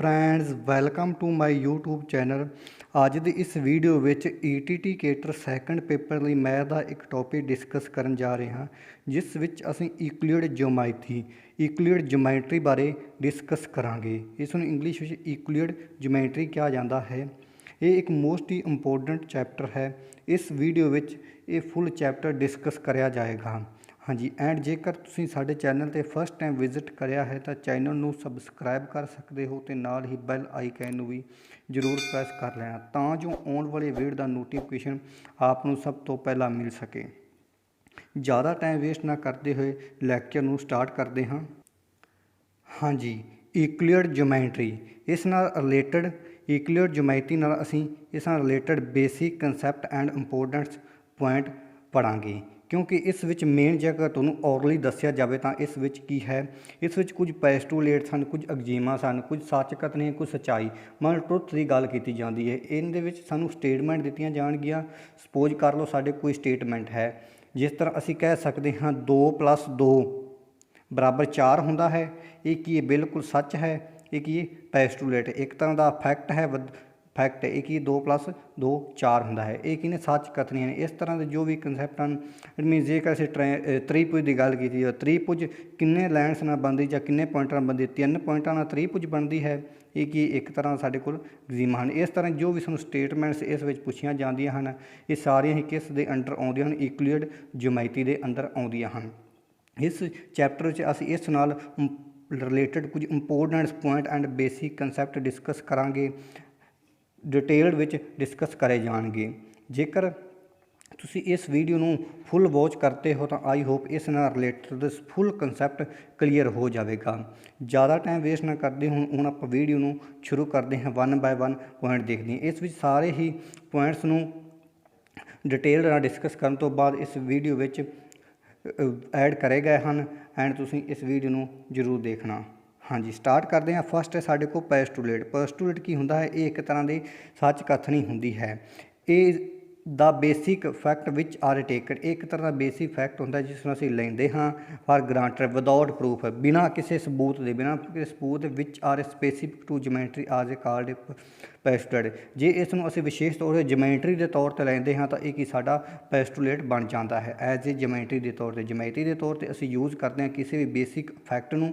Friends welcome to my YouTube channel. अज की इस वीडियो विच ईटीटी केटर सैकंड पेपर लई मैथ का एक टॉपिक डिस्कस करन जा रहे हैं, जिस विच असीं यूक्लिड ज्योमैट्री बारे डिस्कस करांगे। इसनूं इंग्लिश विच यूक्लिड ज्योमैट्री कहा जाता है। ये एक मोस्ट ही इंपोर्टेंट चैप्टर है। इस वीडियो विच ये फुल चैप्टर डिस्कस कराया जाएगा। हाँ जी, एंड जेकर तुसीं साडे चैनल ते फर्स्ट टाइम विजिट करिया है तो चैनल नूं सबसक्राइब कर सकते हो तो नाल ही बैल आइकन नूं भी जरूर प्रेस कर लेना, तां जो आने वाले वीडियो का नोटिफिकेशन आपनूं सब तो पहला मिल सके। ज़्यादा टाइम वेस्ट ना करते हुए लैक्चर नूं स्टार्ट करते हाँ। हाँ जी, यूक्लिड ज्योमैट्री इस नाल रिलेटेड यूक्लिड ज्योमैट्री नाल असीं इस नाल related basic concept and important point पढ़ांगे, क्योंकि इस विच मेन जगह तुहानूं ओरली दस्सिया जाए तो इस विच की है। इस विच कुछ पेस्टूलेट सन, कुछ एग्जीमा सन, कुछ सच कथन कुछ सच्चाई मतलब ट्रुथ की गल की जाती है। इहदे विच सानूं स्टेटमेंट दित्तियां जाणगियां। सपोज कर लो साडे कोई स्टेटमेंट है, जिस तरह असीं कह सकते हाँ 2 + 2 बराबर 4 हुंदा है। ये की बिल्कुल सच है। ये की पेस्टूलेट एक तरह का फैक्ट है, फैक्ट है कि 2 + 2 4 हुंदा है। ये किने सच कथनियां ने। इस तरह के जो भी कंसैप्ट हैं, इट मीन जेकर असीं त्रिभुज की गल की त्रिभुज किन्ने लाइन्स नाल बनदी जां किन्ने पॉइंटां नाल बनदी, 3 पॉइंटां नाल त्रिभुज बनदी है। ये कि एक तरह साडे कोल एग्जीमा हैं। इस तरह जो भी सानूं स्टेटमेंट्स इस विच पुछियां जांदियां हन, ये सारियां ही किस दे अंडर आउंदियां हन, यूक्लिड ज्योमैट्री दे अंदर आउंदियां हन। इस चैप्टर विच असीं इस नाल रिलेटेड कुछ important point and basic concept discuss करांगे, डिटेल विच डिस्कस करे जाएंगे। जेकर तुसी इस वीडियो नूं फुल वॉच करते हो तो आई होप इस नाल रिलेटेड फुल कंसैप्ट क्लीयर हो जाएगा। ज़्यादा टाइम वेस्ट ना करते हुण आप वीडियो नूं शुरू करते हैं। 1 बाय 1 पॉइंट देखते हैं। इस विच सारे ही पॉइंट्स नूं डिटेल नाल डिस्कस करन तो बाद इस वीडियो विच ऐड करे गए हैं, एंड तुसी इस वीडियो नूं जरूर देखना। हाँ जी, स्टार्ट करते हैं। फस्ट है साढ़े को पेस्टूलेट। पेस्टूलेट की हुंदा है, ये एक तरह की सच कथनी हुंदी है। ये the basic fact which are taken, एक तरह का बेसिक फैक्ट होंदा है जिसनूं असीं लैंदे हाँ फॉर ग्रांटेड विदाउट प्रूफ, बिना किसी सबूत दे, बिना किसी सबूत which are specific to geometry as a called पेस्टूलेट। जे इसनूं असीं विशेष तौर पर ज्योमैट्री के तौर पर लैंदे हाँ तो ये कि साडा पेस्टूलेट बन जाता है एज ए ज्योमैट्री के तौर पर। ज्योमैट्री के तौर पर असीं यूज़ करते हैं किसी भी बेसिक फैक्ट नूं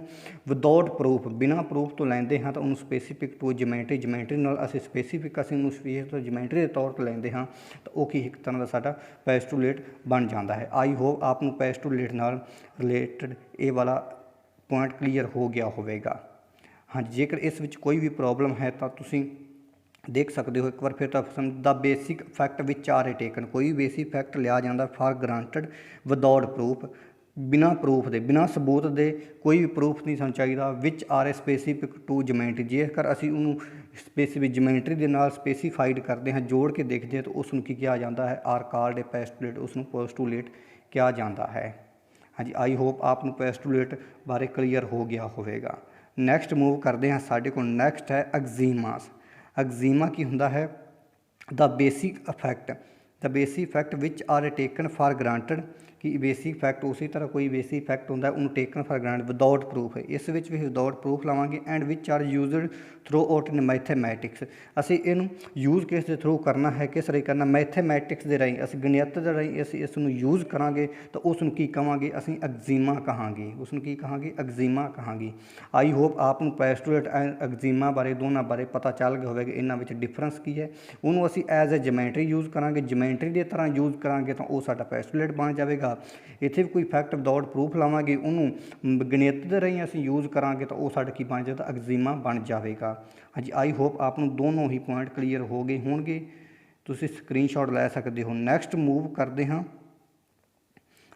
विदाउट प्रूफ, बिना प्रूफ तो लैंदे हाँ तो उन्होंने स्पेसिफिक टू ज्योमैट्री नाल असीं स्पेसिफिक असीं उन्होंने स्पेसिफिक ज्योमैट्री के तौर पर लैंदे हाँ तो वो की एक तरह का साडा पेस्टूलेट बन जाता है। आई होप आपनूं पेस्टूलेट नाल रिलेटेड ये वाला पॉइंट क्लीयर हो गया होवेगा। हाँ जी, जेकर इस विच कोई भी प्रॉब्लम है तो तुसीं देख सकते हो। एक बार फिर तो the basic fact which are taken, कोई बेसिक फैक्ट लिया जाता फॉर ग्रांटेड विदाउट प्रूफ, बिना प्रूफ दे, बिना सबूत दे, कोई भी प्रूफ नहीं सानूं चाहिदा। Which are a specific to geometry, जेकर असीं उन्होंने स्पेसिफिक ज्योमैट्री के नाल स्पेसीफाइड करते हैं, जोड़ के देखते हैं तो उसनूं की कहा जाता है आर कॉल्ड ए पेस्टूलेट, उसनूं पेस्टूलेट कहा जाता है। हाँ जी, आई होप आपनूं पेस्टूलेट बारे क्लीयर हो गया होवेगा। नैक्सट मूव करते हैं। साडे कोल नैक्सट है एग्जीमास। एग्जीमा की हुंदा है the basic fact which are taken for granted, कि बेसिक फैक्ट उसी तरह कोई बेसिक फैक्ट होंदा उन्होंने taken for granted without proof है। इस विच भी विदाउट प्रूफ लवांगे। And which are used throughout in mathematics, असीं इनू यूज़ किस दे थ्रू करना है, किस राही करना, मैथेमैटिक्स के राही, असीं गणित के राही असीं इसनूं यूज़ करांगे तो उसनूं की कहांगे, असीं एग्जीमा कहांगे, उसनूं की कहांगे, एग्जीमा कहांगे। आई होप आपनूं पेस्टूलेट एंड एग्जीमा बारे दोनों बारे पता चल गया होवेगा इन्हां विच डिफरेंस की है। उन्होंने असीं एज ए ज्योमैट्री यूज़ करांगे, ज्योमैट्री की तरह यूज़ करांगे तो वह साडा पेस्टूलेट बन जाएगा। इत्थे भी कोई फैक्ट विदाउट प्रूफ लावांगे, उन्होंने गणित के राही असीं यूज़ करांगे तो वह साडा की बन जाएगा, एग्जीमा बन जाएगा। हाँ जी, आई होप आपनूं दोनों ही पॉइंट क्लीयर हो गए होणगे, तुसीं स्क्रीनशॉट लै सकते हो। नैक्सट मूव करते हाँ।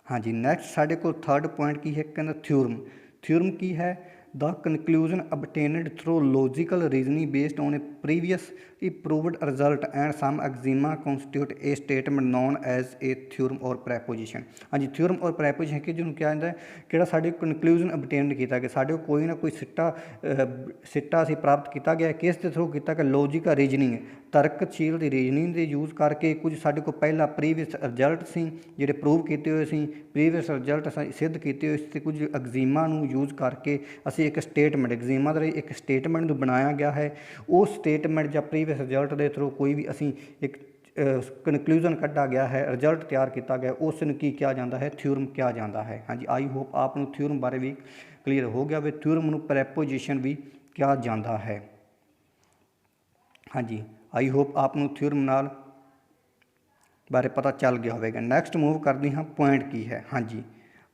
हाँ जी, नैक्सट साडे कोल थर्ड पॉइंट की है, कहना थ्योरम। थ्योरम की है the conclusion obtained through logical reasoning based on A previous proved result and some eczema constitute a statement known as a theorem or preposition। हाँ जी, theorem और preposition कि जिन्होंने क्या होता है कि साढ़े conclusion obtained किया गया, साढ़े कोई ना कोई सिट्टा असी प्राप्त किया गया किस के थ्रू किया गया, लॉजिक रीजनिंग ਤਰਕਸ਼ੀਲ ਦੀ ਰੀਜਨਿੰਗ ਦੇ ਯੂਜ਼ ਕਰਕੇ ਕੁਝ ਸਾਡੇ ਕੋਲ ਪਹਿਲਾਂ ਪ੍ਰੀਵੀਅਸ ਰਿਜ਼ਲਟ ਸੀ ਜਿਹੜੇ ਪ੍ਰੂਵ ਕੀਤੇ ਹੋਏ ਸੀ, ਪ੍ਰੀਵੀਅਸ ਰਿਜ਼ਲਟ ਅਸੀਂ ਸਿੱਧ ਕੀਤੇ ਹੋਏ ਸੀ ਤੇ ਕੁਝ ਐਗਜ਼ੀਮਾ ਨੂੰ ਯੂਜ਼ ਕਰਕੇ ਅਸੀਂ ਇੱਕ ਸਟੇਟਮੈਂਟ ਐਗਜ਼ੀਮਾ ਦੇ ਇੱਕ ਸਟੇਟਮੈਂਟ ਨੂੰ ਬਣਾਇਆ ਗਿਆ ਹੈ। ਉਹ ਸਟੇਟਮੈਂਟ ਜਾਂ ਪ੍ਰੀਵੀਅਸ ਰਿਜ਼ਲਟ ਦੇ ਥਰੂ ਕੋਈ ਵੀ ਅਸੀਂ ਇੱਕ ਕਨਕਲੂਜਨ ਕੱਢਾ ਗਿਆ ਹੈ, ਰਿਜ਼ਲਟ ਤਿਆਰ ਕੀਤਾ ਗਿਆ, ਉਸ ਨੂੰ ਕੀ ਕਿਹਾ ਜਾਂਦਾ ਹੈ, ਥਿਊਰਮ ਕਿਹਾ ਜਾਂਦਾ ਹੈ। ਹਾਂਜੀ, ਆਈ ਹੋਪ ਆਪ ਨੂੰ ਥਿਊਰਮ ਬਾਰੇ ਵੀ ਕਲੀਅਰ ਹੋ ਗਿਆ ਵੀ ਥਿਊਰਮ ਨੂੰ ਪ੍ਰੈਪੋਜੀਸ਼ਨ ਵੀ ਕਿਹਾ ਜਾਂਦਾ ਹੈ। ਹਾਂਜੀ, आई होप आप थ्योरम नाल बारे पता चल गया होगा। नैक्सट मूव करते हाँ, पॉइंट की है। हाँ जी,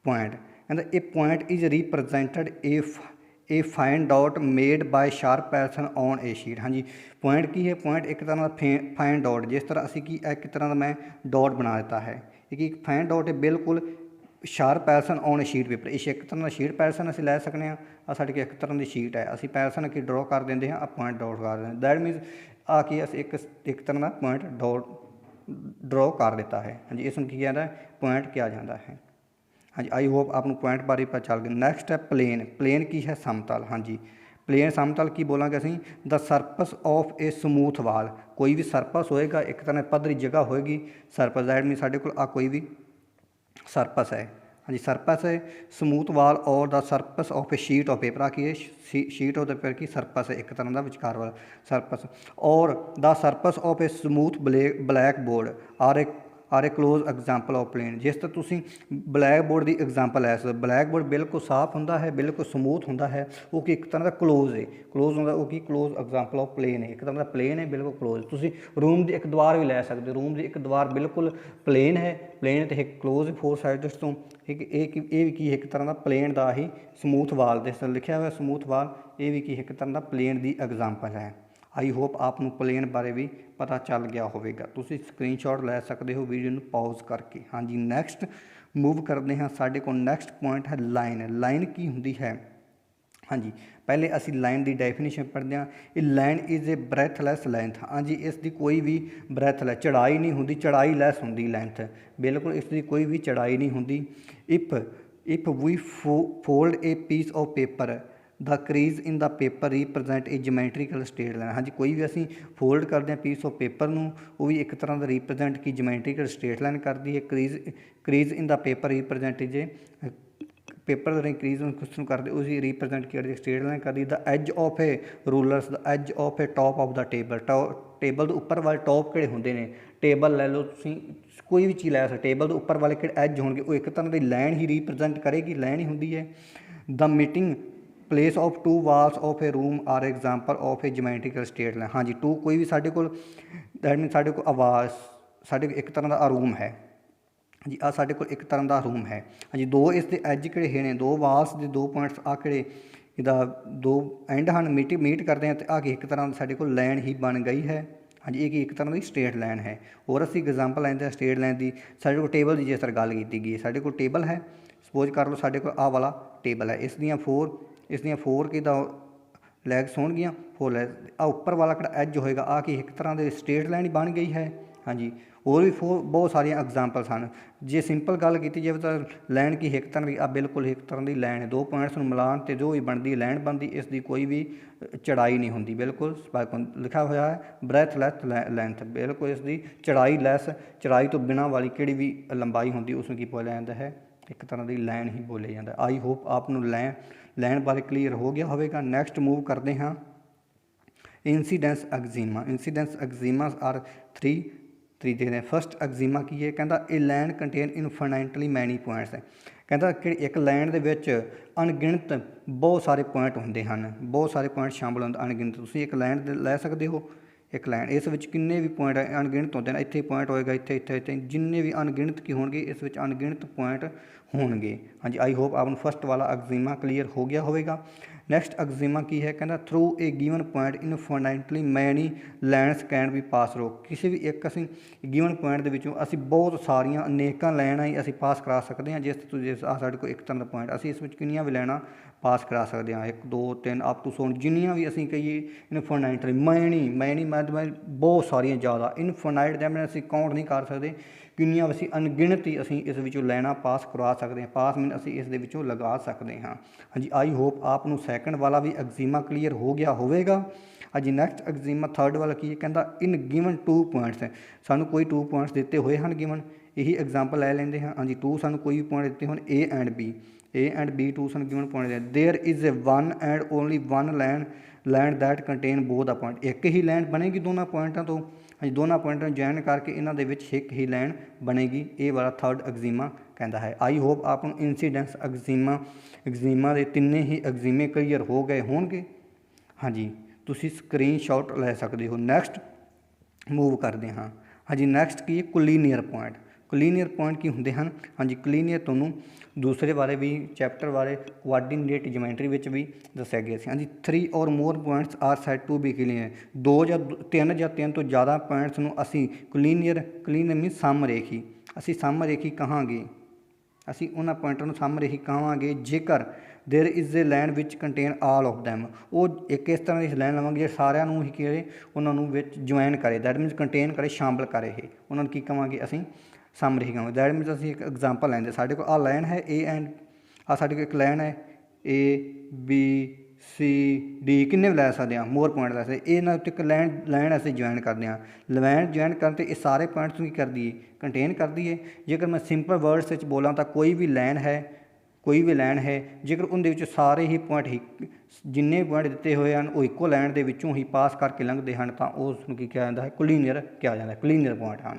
पॉइंट कहता ए point is represented a fine dot made by sharp pattern on a sheet. हाँ जी, पॉइंट की है, पॉइंट एक तरह का फाइन डॉट, जिस तरह असी की एक तरह का मैं डॉट बना देता है, एक फाइन डॉट है बिल्कुल sharp pattern on sheet paper. इस एक तरह का शीट पैटर्न असी लै सकते हैं, साढ़े एक तरह की शीट है, असी पैटर्न की ड्रॉ कर देंगे हाँ, पॉइंट डॉट कर देंगे, दैट मीनस आ कि एक तरह का पॉइंट डॉट ड्रॉ कर देता है। हाँ जी, इसमें क्या जाता है, पॉइंट किया जाता है। हाँ जी, आई होप आपको पॉइंट बारे पता चल गया। नैक्सट है प्लेन। प्लेन की है समतल। हाँ जी, प्लेन समतल की बोलांगे असीं the surface of a smooth वाल। कोई भी सरफस होएगा, एक तरह पद्धरी जगह होएगी, सरफस दैट मीन साढ़े कोल कोई भी सरफस है। हाँ जी, सरफस है समूथ वाल और the surface of a sheet of paper. की है शीट ऑफ द पेपर की सरफस है, एक तरह का विचकार वाला सरफस, और the surface of a smooth blackboard are a close example of plane. जिस तरह तुसी ब्लैक बोर्ड की एग्जाम्पल लै सकते, ब्लैक बोर्ड बिल्कुल साफ होंदा है, बिल्कुल समूथ होंदा है, वो कि एक तरह का क्लोज है, क्लोज होंदा वो कि क्लोज एग्जाम्पल ऑफ प्लेन है, एक तरह का प्लेन है बिल्कुल क्लोज। तुसी रूम की एक दीवार भी लै सकते, रूम की एक दीवार बिल्कुल प्लेन है, प्लेन तो एक क्लोज फोर साइड्स तो एक भी की एक तरह का प्लेन का ही समूथ वाल, जिस तरह लिखा हुआ समूथ वाल, ये भी की एक तरह का प्लेन की एग्जाम्पल है। आई होप आपको प्लेन बारे भी पता चल गया होगा। तुसी स्क्रीनशॉट लै सकते हो वीडियो में पॉज करके। हाँ जी, नैक्सट मूव करते हैं, साढ़े को नैक्सट पॉइंट है लाइन। लाइन की होंदी है, हाँ जी, पहले असी लाइन की डेफिनेशन पढ़ते हैं। ये लाइन इज़ ए ब्रैथलैस लेंथ। हाँ जी, इसकी कोई भी ब्रैथलैस चढ़ाई नहीं होंदी, चढ़ाई लैस होंदी लेंथ, बिल्कुल इसकी कोई भी चढ़ाई नहीं होंदी। If we fold a piece of paper the crease in the paper represent a geometrical straight line. हाँ जी, कोई भी असी फोल्ड करते हैं पीस ऑफ पेपर में, वो भी एक तरह का रिप्रजेंट की जोमैट्रिकल स्ट्रेट लाइन करती है। Crease in the paper represent जे पेपर का क्रीज क्वेश्चन करते उसी रिप्रजेंट की स्ट्रेट लाइन करती। The edge of a rulers the edge of a top of the table. Table के उपर वाले टॉप किहड़े होंदे ने, टेबल लै लो तुसीं, कोई भी चीज़ लै सकते, टेबल के उपर वाले किहड़े एज होणगे, वो एक तरह की लाइन ही रिप्रजेंट करेगी, लाइन ही होंदी है। The meeting place of two walls of a room are example of a geometrical straight line. हाँ जी, टू कोई भी साढ़े को दैट मीन साढ़े को आवाज़ साढ़े एक तरह का रूम है जी, आ साढ़े को एक तरह का रूम है। हाँ जी, दो इसके एज किहड़े है, दो वाल्स के दो पॉइंट्स आ किहड़े इहदा दो एंड हैं मीट करते हैं, तो आ एक तरह साढ़े को लाइन ही बन गई है। हाँ जी, एक तरह की स्ट्रेट लाइन है। और असी एग्जाम्पल लैंदे हैं स्ट्रेट लाइन की, साढ़े को टेबल की जिस तरह गल की गई, साढ़े को टेबल है, सपोज कर लो साढ़े को आ वाला टेबल है, इसदियाँ फोर कि लैग्स होणगियां, फोर लैग्स, आ उपर वाला किहड़ा एज होएगा, आ कि एक तरह की स्ट्रेट लाइन बन गई है। हाँ जी, और भी बहुत सारिया एग्जाम्पल्स हैं। जे सिंपल गल की जाए तो लाइन की एक तरह की आ बिल्कुल एक तरह की लाइन है, दो पॉइंट्स मिलान तो जो भी बनती लाइन बनती, इसकी कोई भी चढ़ाई नहीं होंदी, बिल्कुल लिखा हुआ है ब्रैथलैस लेंथ, बिल्कुल इसकी चढ़ाई लैस, चढ़ाई तो बिना वाली किहड़ी भी लंबाई होंदी उसमें की बोलिया जाता है, एक तरह की लाइन ही बोलिया जाता है। आई होप आपको लाइन बारे क्लीयर हो गया होगा। नैक्सट मूव करते हैं incidence axiom. Incidence axiom are three देखते हैं। फस्ट एक्जीमा की है, कहता a line contain infinitely many points है, कहता कि एक लैंड के अनगिणत बहुत सारे पॉइंट होंगे हैं, बहुत सारे पॉइंट शामिल होंगे अनगिणत। तुम एक लैंड लै सकते हो, एक लैंड इस किन्ने भी पॉइंट अनगिणत होते हैं, इतने पॉइंट होएगा, इतने जिन्ने भी अनगिणत की होंगे, इस अनगिणत पॉइंट होंगे। हाँ जी, आई होप आपको फस्ट वाला एक्जीमा क्लीयर हो गया होगा। ਨੈਕਸਟ ਐਗਜ਼ੀਮਾ ਕੀ ਹੈ, ਕਹਿੰਦਾ ਥਰੂ ਏ ਗਿਵਨ ਪੁਆਇੰਟ ਇਨਫਾਈਨਾਈਟਲੀ ਮੈਨੀ lines can be pass through. ਕਿਸੇ ਵੀ ਇੱਕ ਅਸੀਂ ਗਿਵਨ ਪੁਆਇੰਟ ਦੇ ਵਿੱਚੋਂ ਅਸੀਂ ਬਹੁਤ ਸਾਰੀਆਂ ਅਨੇਕਾਂ ਲਾਈਨਾਂ ਹੀ ਅਸੀਂ ਪਾਸ ਕਰਾ ਸਕਦੇ ਹਾਂ। ਜਿਸ ਸਾਡੇ ਕੋਲ ਇੱਕ ਤਰ੍ਹਾਂ ਦਾ ਪੁਆਇੰਟ, ਅਸੀਂ ਇਸ ਵਿੱਚ ਕਿੰਨੀਆਂ ਵੀ ਲਾਈਨਾਂ ਪਾਸ ਕਰਾ ਸਕਦੇ ਹਾਂ, 1 2 3 ਅਪ ਟੂ 100 ਜਿੰਨੀਆਂ ਵੀ ਅਸੀਂ ਕਹੀਏ ਇਨਫਾਈਨਾਈਟਲੀ ਮੈਨੀ ਬਹੁਤ ਸਾਰੀਆਂ ਜ਼ਿਆਦਾ। ਇਨਫਾਈਨਾਈਟ ਦਾ ਮੀਨ ਅਸੀਂ ਕਾਊਂਟ ਨਹੀਂ ਕਰ ਸਕਦੇ ਕਿੰਨੀਆਂ ਅਸੀਂ ਅਣਗਿਣਤ ਹੀ ਅਸੀਂ ਇਸ ਵਿੱਚੋਂ ਲਾਈਨਾਂ ਪਾਸ ਕਰਵਾ ਸਕਦੇ ਹਾਂ। ਪਾਸ ਮੀਨ ਅਸੀਂ ਇਸ ਦੇ ਵਿੱਚੋਂ ਲਗਾ ਸਕਦੇ ਹਾਂ। ਹਾਂਜੀ, ਆਈ ਹੋਪ ਆਪ ਨੂੰ ਸੈਕਿੰਡ ਵਾਲਾ ਵੀ ਐਗਜ਼ੀਮਾ ਕਲੀਅਰ ਹੋ ਗਿਆ ਹੋਵੇਗਾ। ਹਾਂਜੀ, ਨੈਕਸਟ ਐਗਜ਼ੀਮਾ ਥਰਡ ਵਾਲਾ ਕੀ ਹੈ, ਕਹਿੰਦਾ ਇਨ ਗਿਵਨ 2 ਪੁਆਇੰਟਸ ਹੈ। ਸਾਨੂੰ ਕੋਈ 2 ਪੁਆਇੰਟਸ ਦਿੱਤੇ ਹੋਏ ਹਨ ਗਿਵਨ, ਇਹੀ ਐਗਜ਼ਾਮਪਲ ਲੈ ਲੈਂਦੇ ਹਾਂ। ਹਾਂਜੀ, 2 ਸਾਨੂੰ ਕੋਈ ਵੀ ਪੁਆਇੰਟ ਦਿੱਤੇ ਹੋਣ A ਐਂਡ B 2 ਸਾਨੂੰ ਗਿਵਨ ਪੁਆਇੰਟ ਦੇ। There is A 1 and only 1 land that contain both the point. ਇੱਕ ਹੀ ਲੈਂਡ ਬਣੇਗੀ ਦੋਨਾਂ ਪੁਆਇੰਟਾਂ ਤੋਂ। ਹਾਂਜੀ, ਦੋਨਾਂ ਪੁਆਇੰਟਾਂ ਨੂੰ ਜੁਆਇਨ ਕਰਕੇ ਇਹਨਾਂ ਦੇ ਵਿੱਚ ਇੱਕ ਹੀ ਲਾਈਨ ਬਣੇਗੀ। ਇਹ ਵਾਲਾ ਥਰਡ ਐਗਜ਼ੀਮਾ ਕਹਿੰਦਾ ਹੈ। ਆਈ ਹੋਪ ਆਪ ਨੂੰ ਇੰਸੀਡੈਂਸ ਐਗਜ਼ੀਮਾ ਦੇ ਤਿੰਨੇ ਹੀ ਐਗਜ਼ੀਮੇ ਕਲੀਅਰ ਹੋ ਗਏ ਹੋਣਗੇ। ਹਾਂਜੀ, ਤੁਸੀਂ ਸਕਰੀਨਸ਼ਾਟ ਲੈ ਸਕਦੇ ਹੋ। ਨੈਕਸਟ ਮੂਵ ਕਰਦੇ ਹਾਂ। ਹਾਂਜੀ, ਨੈਕਸਟ ਕੀ ਹੈ, ਕੋਲੀਨੀਅਰ ਪੁਆਇੰਟ। ਕੋਲੀਨੀਅਰ ਪੁਆਇੰਟ ਕੀ ਹੁੰਦੇ ਹਨ? ਹਾਂਜੀ, ਕੋਲੀਨੀਅਰ ਤੁਹਾਨੂੰ ਦੂਸਰੇ ਬਾਰੇ ਵੀ ਚੈਪਟਰ ਬਾਰੇ ਕੋਆਰਡੀਨੇਟ ਜਿਓਮੈਟਰੀ ਵਿੱਚ ਵੀ ਦੱਸਿਆ ਗਿਆ ਸੀ। ਹਾਂਜੀ, 3 or more points are said to be collinear. 2 ਜਾਂ 3 ਤੋਂ ਜ਼ਿਆਦਾ ਪੁਆਇੰਟਸ ਨੂੰ ਅਸੀਂ ਕੋਲੀਨੀਅਰ ਮੀਨਸ ਸਮਰੇਖੀ, ਅਸੀਂ ਸਮਰੇਖੀ ਕਹਾਂਗੇ। ਅਸੀਂ ਉਹਨਾਂ ਪੁਆਇੰਟਾਂ ਨੂੰ ਸਮਰੇਖੀ ਕਹਾਂਗੇ ਜੇਕਰ ਦੇਰ ਇਜ਼ ਏ ਲਾਈਨ ਵਿੱਚ ਕੰਟੇਨ ਆਲ ਆਫ ਦੈਮ। ਉਹ ਇੱਕ ਇਸ ਤਰ੍ਹਾਂ ਦੀ ਲਾਈਨ ਲਵਾਂਗੇ ਜਿਹੜੇ ਸਾਰਿਆਂ ਨੂੰ ਹੀ ਕਿਹੜੇ ਉਹਨਾਂ ਨੂੰ ਵਿੱਚ ਜੁਆਇਨ ਕਰੇ, ਦੈਟ ਮੀਨਸ ਕੰਟੇਨ ਕਰੇ, ਸ਼ਾਮਲ ਕਰੇ। ਇਹ ਉਹਨਾਂ ਨੂੰ ਕੀ ਕਹਾਂਗੇ ਅਸੀਂ? ਸਮਰੇਖੀ ਕਹਾਂਗੇ। ਦੈਟ ਮੀਨਸ ਅਸੀਂ ਇੱਕ ਐਗਜ਼ਾਮਪਲ ਲੈਂਦੇ, ਸਾਡੇ ਕੋਲ ਆਹ ਲਾਈਨ ਹੈ A ਐਂਡ ਸਾਡੇ ਕੋਲ ਇੱਕ ਲਾਈਨ ਹੈ A B C D, ਕਿੰਨੇ ਵੀ ਲੈ ਸਕਦੇ ਹਾਂ, ਮੋਰ ਪੁਆਇੰਟ ਲੈ ਸਕਦੇ। ਇਹ ਨਾਲ ਉੱਤੇ ਇੱਕ ਲਾਈਨ ਅਸੀਂ ਜੁਆਇਨ ਕਰਦੇ ਹਾਂ। ਲਾਈਨ ਜੁਆਇਨ ਕਰਨ 'ਤੇ ਇਹ ਸਾਰੇ ਪੁਆਇੰਟਸ ਨੂੰ ਕੀ ਕਰਦੀ ਹੈ? ਕੰਟੇਨ ਕਰਦੀ ਹੈ। ਜੇਕਰ ਮੈਂ ਸਿੰਪਲ ਵਰਡਸ ਵਿੱਚ ਬੋਲਾਂ ਤਾਂ ਕੋਈ ਵੀ ਲਾਈਨ ਹੈ ਜੇਕਰ ਉਹਦੇ ਵਿੱਚ ਸਾਰੇ ਹੀ ਪੁਆਇੰਟ ਜਿੰਨੇ ਪੁਆਇੰਟ ਦਿੱਤੇ ਹੋਏ ਹਨ ਉਹ ਇੱਕੋ ਲਾਈਨ ਦੇ ਵਿੱਚੋਂ ਹੀ ਪਾਸ ਕਰਕੇ ਲੰਘਦੇ ਹਨ ਤਾਂ ਉਸ ਨੂੰ ਕੀ ਕਿਹਾ ਜਾਂਦਾ ਹੈ? ਕੋਲੀਨੀਅਰ ਕਿਹਾ ਜਾਂਦਾ ਹੈ। ਕੋਲੀਨੀਅਰ ਪੁਆਇੰਟ ਹਨ।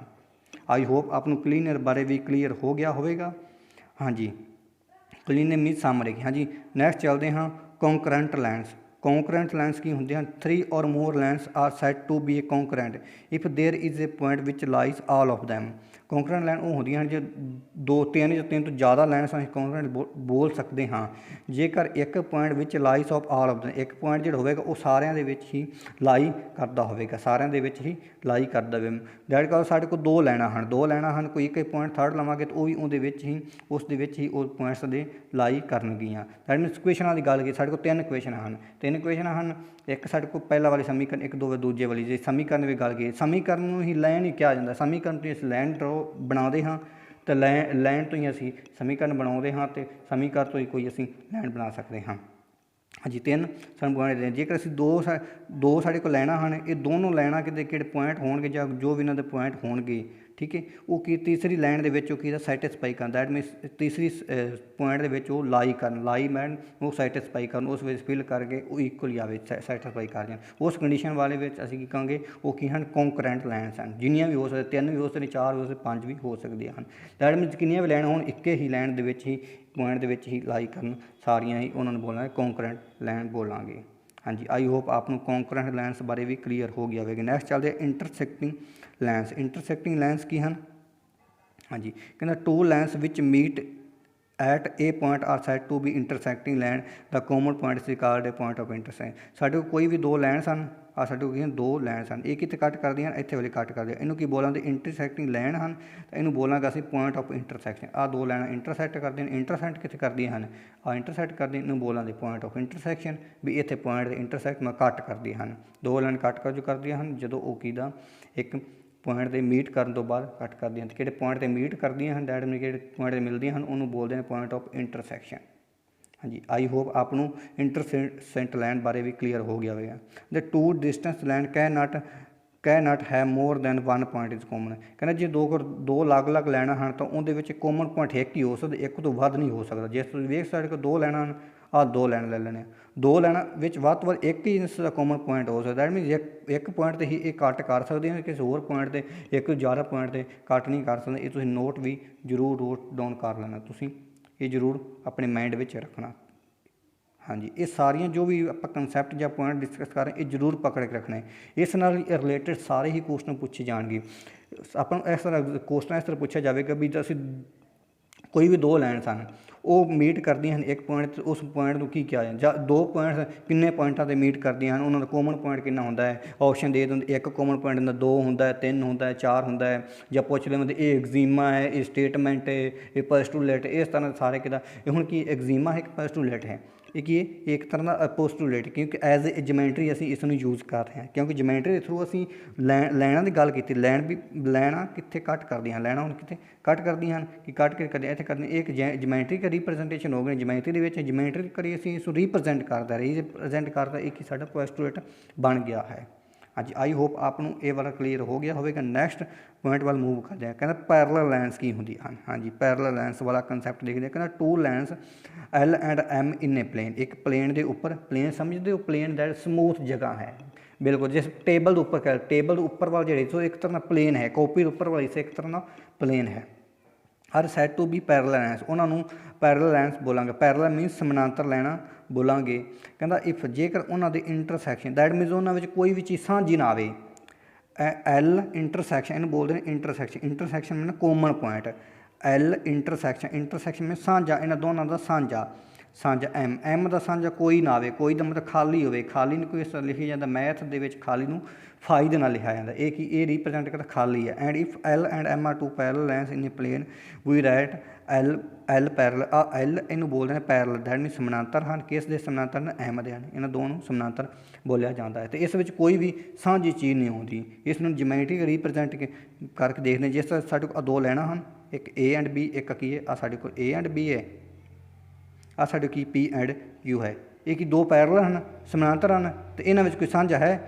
ਆਈ ਹੋਪ ਆਪ ਨੂੰ ਕੋਲੀਨੀਅਰ ਬਾਰੇ ਵੀ ਕਲੀਅਰ ਹੋ ਗਿਆ ਹੋਵੇਗਾ। ਹਾਂਜੀ, ਕੋਲੀਨੀਅਰ ਮੀਨਸ ਸਮਰੇਖੀ। ਹਾਂਜੀ, ਨੈਕਸਟ ਚੱਲਦੇ ਹਾਂ ਕੰਕਰੈਂਟ ਲਾਈਨਸ। ਕੰਕਰੈਂਟ ਲਾਈਨਸ ਕੀ ਹੁੰਦੇ ਹਨ? 3 or more lines are said to be a concurrent if there is a point which lies all of them. Concurrent line ਉਹ ਹੁੰਦੀਆਂ ਹਨ ਜੇ 2 3 ਜਾਂ 3 ਤੋਂ ਜ਼ਿਆਦਾ ਲਾਈਨਸ ਅਸੀਂ ਕੰਕਰੈਂਟ ਬੋਲ ਸਕਦੇ ਹਾਂ ਜੇਕਰ ਇੱਕ ਪੁਆਇੰਟ ਵਿੱਚ lies of all of them, ਇੱਕ ਪੁਆਇੰਟ ਜਿਹੜਾ ਹੋਵੇਗਾ ਉਹ ਸਾਰਿਆਂ ਦੇ ਵਿੱਚ ਹੀ ਲਾਈ ਕਰਦਾ ਹੋਵੇਗਾ, ਸਾਰਿਆਂ ਦੇ ਵਿੱਚ ਹੀ ਲਾਈ ਕਰਦਾ ਹੋਵੇ। ਦੈਟ ਕਾਜ਼ ਸਾਡੇ ਕੋਲ 2 ਲਾਈਨਾਂ ਹਨ, ਕੋਈ ਇੱਕ ਪੁਆਇੰਟ ਥਰਡ ਲਵਾਂਗੇ ਤਾਂ ਉਹ ਵੀ ਉਹਦੇ ਵਿੱਚ ਹੀ ਉਸ ਦੇ ਵਿੱਚ ਹੀ ਉਹ ਪੁਆਇੰਟਸ ਦੇ ਲਾਈ ਕਰਨਗੀਆਂ। ਦੈਟ ਮੀਨਸ ਇਕੁਏਸ਼ਨਾਂ ਦੀ ਗੱਲ ਕੀ, ਸਾਡੇ ਕੋਲ 3 ਇਕੁਏਸ਼ਨਾਂ ਹਨ। ਇੱਕ ਸਾਡੇ ਕੋਲ ਪਹਿਲਾ ਵਾਲੀ ਸਮੀਕਰਨ, ਇੱਕ ਦੂਜੇ ਵਾਲੀ। ਜੇ ਸਮੀਕਰਨ ਦੀ ਗੱਲ ਕੀ, ਸਮੀਕਰਨ ਨੂੰ ਹੀ ਲਾਈਨ ਹੀ ਕਿਹਾ ਜਾਂਦਾ। ਸਮੀਕਰਨ ਤੋਂ ਅਸੀਂ ਲਾਈਨ ਬਣਾਉਂਦੇ ਹਾਂ ਅਤੇ ਲਾਈਨ ਤੋਂ ਹੀ ਅਸੀਂ ਸਮੀਕਰਨ ਬਣਾਉਂਦੇ ਹਾਂ ਅਤੇ ਸਮੀਕਰਨ ਤੋਂ ਹੀ ਕੋਈ ਅਸੀਂ ਲਾਈਨ ਬਣਾ ਸਕਦੇ ਹਾਂ। ਹਾਂਜੀ, 3 ਸਾਨੂੰ ਪੁਆਇੰਟ ਦੇ। ਜੇਕਰ ਅਸੀਂ ਦੋ ਸਾਡੇ ਕੋਲ ਲਾਈਨਾਂ ਹਨ, ਇਹ ਦੋਨੋਂ ਲਾਈਨਾਂ ਕਿਹੜੇ ਪੁਆਇੰਟ ਹੋਣਗੇ ਜਾਂ ਜੋ ਵੀ ਇਹਨਾਂ ਦੇ ਪੁਆਇੰਟ ਹੋਣਗੇ, ਠੀਕ ਹੈ, ਉਹ ਕੀ ਤੀਸਰੀ ਲਾਈਨ ਦੇ ਵਿੱਚ ਉਹ ਕੀ ਦਾ ਸੈਟਿਸਫਾਈ ਕਰਨ। ਦੈਟ ਮੀਨਸ ਤੀਸਰੀ ਪੁਆਇੰਟ ਦੇ ਵਿੱਚ ਉਹ ਲਾਈ ਮੈਨ ਉਹ ਸੈਟਿਸਫਾਈ ਕਰਨ, ਉਸ ਵਿੱਚ ਫਿਲ ਕਰਕੇ ਉਹ ਇਕੁਅਲੀ ਆਵੇ, ਸੈਟਿਸਫਾਈ ਕਰ ਜਾਣ। ਉਸ ਕੰਡੀਸ਼ਨ ਵਾਲੇ ਵਿੱਚ ਅਸੀਂ ਕੀ ਕਹਾਂਗੇ? ਉਹ ਕੀ ਹਨ? ਕੰਕਰੈਂਟ ਲਾਈਨਸ ਹਨ। ਜਿੰਨੀਆਂ ਵੀ ਹੋ ਸਕਦੇ, 3 ਵੀ ਹੋ ਸਕਦੇ, 4 ਵੀ ਹੋ ਸਕਦੇ, 5 ਵੀ ਹੋ ਸਕਦੀਆਂ ਹਨ। ਦੈਟ ਮੀਨਸ ਕਿੰਨੀਆਂ ਵੀ ਲਾਈਨ ਹੋਣ, ਇੱਕੇ ਹੀ ਲਾਈਨ ਦੇ ਵਿੱਚ ਹੀ ਪੁਆਇੰਟ ਦੇ ਵਿੱਚ ਹੀ ਲਾਈ ਕਰਨ, ਸਾਰੀਆਂ ਹੀ ਉਹਨਾਂ ਨੂੰ ਬੋਲਾਂਗੇ ਕੰਕਰੈਂਟ ਲਾਈਨ ਬੋਲਾਂਗੇ। ਹਾਂਜੀ, ਆਈ ਹੋਪ ਆਪ ਨੂੰ ਕੰਕਰੈਂਟ ਲਾਈਨਸ ਬਾਰੇ ਵੀ ਕਲੀਅਰ ਹੋ ਗਿਆ ਹੋਵੇਗਾ। ਨੈਕਸਟ ਚੱਲਦੇ ਇੰਟਰਸੈਕਟਿੰਗ ਲਾਈਨਸ। ਇੰਟਰਸੈਕਟਿੰਗ ਲਾਈਨਸ ਕੀ ਹਨ? ਹਾਂਜੀ, ਕਹਿੰਦਾ 2 lines which meet at a point are said to be intersecting line the common point is called a point of intersection. ਸਾਡੇ ਕੋਲ ਕੋਈ ਵੀ 2 ਲਾਈਨਸ ਹਨ, ਸਾਡੇ ਕੋਲ 2 ਲਾਈਨਸ ਹਨ, ਇਹ ਕਿੱਥੇ ਕੱਟ ਕਰਦੀਆਂ ਹਨ? ਇੱਥੇ ਵਾਲੇ ਕੱਟ ਕਰਦੇ। ਇਹਨੂੰ ਕੀ ਬੋਲਾਂਗੇ? ਇੰਟਰਸੈਕਟਿੰਗ ਲਾਈਨ ਹਨ, ਤਾਂ ਇਹਨੂੰ ਬੋਲਾਂਗੇ ਅਸੀਂ ਪੁਆਇੰਟ ਆਫ ਇੰਟਰਸੈਕਸ਼ਨ। ਆਹ 2 ਲਾਈਨਾਂ ਇੰਟਰਸੈਕਟ ਕਰਦੀਆਂ ਨੇ, ਇੰਟਰਸੈਕਟ ਕਿੱਥੇ ਕਰਦੀਆਂ ਹਨ? ਇੰਟਰਸੈਕਟ ਕਰਦੀਆਂ, ਇਹਨੂੰ ਬੋਲਾਂਗੇ ਪੁਆਇੰਟ ਆਫ ਇੰਟਰਸੈਕਸ਼ਨ। ਵੀ ਇੱਥੇ ਪੁਆਇੰਟ ਦੇ ਇੰਟਰਸੈਕਟ ਨਾਲ ਕੱਟ ਕਰਦੀਆਂ ਹਨ। 2 ਲਾਈਨ ਕੱਟ ਜੋ ਕਰਦੀਆਂ ਹਨ ਜਦੋਂ ਉਹ ਕੀ ਦਾ ਇੱਕ ਪੁਆਇੰਟ 'ਤੇ ਮੀਟ ਕਰਨ ਤੋਂ ਬਾਅਦ ਕੱਟ ਕਰਦੀਆਂ ਹਨ। ਕਿਹੜੇ ਪੁਆਇੰਟ 'ਤੇ ਮੀਟ ਕਰਦੀਆਂ ਹਨ, ਡੈਟ ਮੀਨ ਕਿਹੜੇ ਪੁਆਇੰਟ 'ਤੇ ਮਿਲਦੀਆਂ ਹਨ, ਉਹਨੂੰ ਬੋਲਦੇ ਨੇ ਪੁਆਇੰਟ ਆਫ ਇੰਟਰਸੈਕਸ਼ਨ। ਹਾਂਜੀ, ਆਈ ਹੋਪ ਆਪ ਨੂੰ ਇੰਟਰਸੈਕਟ ਲਾਈਨ ਬਾਰੇ ਵੀ ਕਲੀਅਰ ਹੋ ਗਿਆ ਹੋਵੇਗਾ। ਦ 2 ਡਿਸਟੈਂਸ ਲਾਈਨ ਕੈਨ ਨਾਟ ਹੈ more than 1 point is common. ਕਹਿੰਦਾ ਜੇ ਦੋ ਅਲੱਗ-ਅਲੱਗ ਲਾਈਨਾਂ ਹਨ ਤਾਂ ਉਹਦੇ ਵਿੱਚ ਕਾਮਨ ਪੁਆਇੰਟ ਇੱਕ ਹੀ ਹੋ ਸਕਦਾ, ਇੱਕ ਤੋਂ ਵੱਧ ਨਹੀਂ ਹੋ ਸਕਦਾ। ਜੇ ਤੁਸੀਂ ਵੇਖ ਸਾਡੇ ਕੋਲ 2 ਲਾਈਨਾਂ ਹਨ, ਆਹ 2 ਲਾਈਨ ਲੈ ਲੈਣੇ, 2 ਲਾਈਨਾਂ ਵਿੱਚ ਵੱਧ ਤੋਂ ਵੱਧ ਇੱਕ ਹੀ ਇਸ ਦਾ ਕਾਮਨ ਪੁਆਇੰਟ ਹੋ ਸਕਦਾ। ਦੈਟ ਮੀਨਸ ਇੱਕ ਪੁਆਇੰਟ 'ਤੇ ਹੀ ਇਹ ਕੱਟ ਕਰ ਸਕਦੇ ਹੋ, ਕਿਸੇ ਹੋਰ ਪੁਆਇੰਟ 'ਤੇ ਇੱਕ ਤੋਂ ਜ਼ਿਆਦਾ ਪੁਆਇੰਟ 'ਤੇ ਕੱਟ ਨਹੀਂ ਕਰ ਸਕਦੇ। ਇਹ ਤੁਸੀਂ ਨੋਟ ਡਾਊਨ ਕਰ ਲੈਣਾ, ਤੁਸੀਂ ਇਹ ਜ਼ਰੂਰ ਆਪਣੇ ਮਾਈਂਡ ਵਿੱਚ ਰੱਖਣਾ। ਹਾਂਜੀ, ਇਹ ਸਾਰੀਆਂ ਜੋ ਵੀ ਆਪਾਂ ਕੰਸੈਪਟ ਜਾਂ ਪੁਆਇੰਟ ਡਿਸਕਸ ਕਰ ਰਹੇ ਇਹ ਜ਼ਰੂਰ ਪਕੜ ਕੇ ਰੱਖਣਾ ਹੈ। ਇਸ ਨਾਲ ਰਿਲੇਟਡ ਸਾਰੇ ਹੀ ਕੁਐਸਚਨ ਪੁੱਛੇ ਜਾਣਗੇ। ਆਪਾਂ ਨੂੰ ਇਸ ਤਰ੍ਹਾਂ ਕੁਐਸਚਨ ਇਸ ਤਰ੍ਹਾਂ ਪੁੱਛਿਆ ਜਾਵੇਗਾ ਵੀ ਅਸੀਂ ਕੋਈ ਵੀ 2 ਲਾਈਨਸ ਹਨ, ਉਹ ਮੀਟ ਕਰਦੀਆਂ ਹਨ ਇੱਕ ਪੁਆਇੰਟ, ਤੇ ਉਸ ਪੁਆਇੰਟ ਨੂੰ ਕੀ ਕਿਹਾ ਜਾਂਦਾ, ਜਾਂ ਦੋ ਪੁਆਇੰਟਸ ਕਿੰਨੇ ਪੁਆਇੰਟਾਂ 'ਤੇ ਮੀਟ ਕਰਦੀਆਂ ਹਨ, ਉਹਨਾਂ ਦਾ ਕੋਮਨ ਪੁਆਇੰਟ ਕਿੰਨਾ ਹੁੰਦਾ ਹੈ। ਆਪਸ਼ਨ ਦੇ ਦਿੰਦੇ ਇੱਕ ਕੋਮਨ ਪੁਆਇੰਟ ਹੁੰਦਾ, ਦੋ ਹੁੰਦਾ, ਤਿੰਨ ਹੁੰਦਾ, ਚਾਰ ਹੁੰਦਾ ਹੈ, ਜਾਂ ਪੁੱਛ ਲੈਂਦੇ ਇਹ ਐਗਜ਼ੀਮਾ ਹੈ, ਇਹ ਸਟੇਟਮੈਂਟ ਹੈ, ਇਹ ਪੋਸਟੂਲੇਟ, ਇਸ ਤਰ੍ਹਾਂ ਸਾਰੇ ਕਿੱਦਾਂ। ਇਹ ਹੁਣ ਕੀ ਐਗਜ਼ੀਮਾ ਹੈ, ਇੱਕ ਪੋਸਟੂਲੇਟ ਹੈ, ਇਹ ਕੀ ਹੈ, ਇੱਕ ਤਰ੍ਹਾਂ ਦਾ ਪੋਸਟੂਲੇਟ, ਕਿਉਂਕਿ ਐਜ਼ ਏ ਜਮੈਂਟਰੀ ਅਸੀਂ ਇਸ ਨੂੰ ਯੂਜ਼ ਕਰ ਰਹੇ ਹਾਂ, ਕਿਉਂਕਿ ਜਮੈਂਟਰੀ ਦੇ ਥਰੂ ਅਸੀਂ ਲੈਣਾ ਦੀ ਗੱਲ ਕੀਤੀ। ਲੈਣਾ ਕਿੱਥੇ ਕੱਟ ਕਰਦੀਆਂ, ਲੈਣਾ ਹੁਣ ਕਿੱਥੇ ਕੱਟ ਕਰਦੀਆਂ ਹਨ, ਕਿ ਕੱਟ ਕੇ ਕਰਦੇ ਇੱਥੇ ਕਰਦੇ, ਇੱਕ ਜਮੈਂਟਰੀ ਦਾ ਰੀਪ੍ਰਜੈਂਟੇਸ਼ਨ ਹੋ ਗਈ। ਜਮੈਂਟਰੀ ਦੇ ਵਿੱਚ ਜਮੈਂਟਰੀ ਕਰੀ ਅਸੀਂ ਇਸ ਨੂੰ ਰੀਪ੍ਰਜੈਂਟ ਕਰਦਾ ਇੱਕ ਹੀ ਸਾਡਾ ਪੋਸਟੂਲੇਟ ਬਣ ਗਿਆ ਹੈ। ਹਾਂਜੀ, ਆਈ ਹੋਪ ਆਪ ਨੂੰ ਇਹ ਵਾਲਾ ਕਲੀਅਰ ਹੋ ਗਿਆ ਹੋਵੇਗਾ। ਨੈਕਸਟ ਪੁਆਇੰਟ ਵੱਲ ਮੂਵ ਕਰਦੇ ਹਾਂ। ਕਹਿੰਦਾ ਪੈਰਲਲ ਲਾਈਨਸ ਕੀ ਹੁੰਦੀਆਂ ਹਨ। ਹਾਂਜੀ, ਪੈਰਲਲ ਲਾਈਨਸ ਵਾਲਾ ਕੰਸੈਪਟ ਦੇਖਦੇ ਹਾਂ। ਕਹਿੰਦਾ two lines L and M in a plane, ਇੱਕ ਪਲੇਨ ਦੇ ਉੱਪਰ, ਪਲੇਨ ਸਮਝਦੇ ਹੋ, ਪਲੇਨ ਦੈਟ ਸਮੂਥ ਜਗ੍ਹਾ ਹੈ, ਬਿਲਕੁਲ ਜਿਸ ਟੇਬਲ ਦੇ ਉੱਪਰ ਕਹਿ, ਟੇਬਲ ਦੇ ਉੱਪਰ ਵਾਲ ਜਿਹੜੇ ਸੋ ਇੱਕ ਤਰ੍ਹਾਂ ਦਾ ਪਲੇਨ ਹੈ, ਕਾਪੀ ਦੇ ਉੱਪਰ ਵਾਲੀ ਸੇ ਇੱਕ ਤਰ੍ਹਾਂ ਦਾ ਪਲੇਨ ਹੈ। Are said to be parallel lines, ਉਹਨਾਂ ਨੂੰ ਪੈਰਲਲ ਲਾਈਨਸ ਬੋਲਾਂਗੇ। ਪੈਰਲਲ ਮੀਨਸ ਸਮਾਨਾਂਤਰ ਲੈਣਾ ਬੋਲਾਂਗੇ। ਕਹਿੰਦਾ ਇਫ ਜੇਕਰ ਉਹਨਾਂ ਦੇ ਇੰਟਰਸੈਕਸ਼ਨ, ਦੈਟ ਮੀਨਸ ਉਹਨਾਂ ਵਿੱਚ ਕੋਈ ਵੀ ਚੀਜ਼ ਸਾਂਝੀ ਨਾ ਆਵੇ। ਐਲ ਇੰਟਰਸੈਕਸ਼ਨ, ਇਹਨੂੰ ਬੋਲਦੇ ਨੇ intersection. Intersection mean common point. L intersection, intersection mean ਸਾਂਝਾ, ਇਹਨਾਂ ਦੋਨਾਂ ਦਾ ਸਾਂਝਾ। ਐਮ ਦਾ ਸਾਂਝਾ ਕੋਈ ਨਾ ਆਵੇ, ਕੋਈ ਦਾ ਮਤਲਬ ਖਾਲੀ ਹੋਵੇ। ਖਾਲੀ ਨੂੰ ਕੋਈ ਇਸ ਤਰ੍ਹਾਂ ਲਿਖਿਆ ਜਾਂਦਾ, ਮੈਥ ਦੇ ਵਿੱਚ ਖਾਲੀ ਨੂੰ ਫਾਈ ਦੇ ਨਾਲ ਲਿਖਿਆ ਜਾਂਦਾ। ਇਹ ਕੀ, ਇਹ ਰੀਪ੍ਰਜੈਂਟ ਕਰਦਾ ਖਾਲੀ ਹੈ। And if L and M are two parallel lines in a plane we write L parallel, L ਇਹਨੂੰ ਬੋਲਦੇ ਨੇ ਪੈਰਲਲ, ਦੈਟ ਮੀਨਸ ਸਮਾਨਾਂਤਰ ਹਨ। ਕਿਸ ਦੇ ਸਮਾਨਾਂਤਰ ਨੇ, M ਦੇ ਹਨ। ਇਹਨਾਂ ਦੋਵਾਂ ਨੂੰ ਸਮਾਨਾਂਤਰ ਬੋਲਿਆ ਜਾਂਦਾ ਹੈ। ਅਤੇ ਇਸ ਵਿੱਚ ਕੋਈ ਵੀ ਸਾਂਝੀ ਚੀਜ਼ ਨਹੀਂ ਆਉਂਦੀ। ਇਸ ਨੂੰ ਜਿਓਮੈਟਰੀ ਰੀਪ੍ਰਜੈਂਟ ਕਰਕੇ ਦੇਖਦੇ, ਜਿਸ ਤਰ੍ਹਾਂ ਸਾਡੇ ਕੋਲ ਦੋ ਲੈਣਾ ਹਨ, ਇੱਕ A ਐਂਡ B, ਇੱਕ ਕੀ ਹੈ, ਆ ਸਾਡੇ ਕੋਲ A ਐਂਡ B ਹੈ, ਆ ਸਾਡੇ ਕੀ P ਐਂਡ Q ਹੈ। ਇਹ ਕੀ ਦੋ ਪੈਰਲਲ ਹਨ, ਸਮਾਨਾਂਤਰ ਹਨ, ਅਤੇ ਇਹਨਾਂ ਵਿੱਚ ਕੋਈ ਸਾਂਝਾ ਹੈ।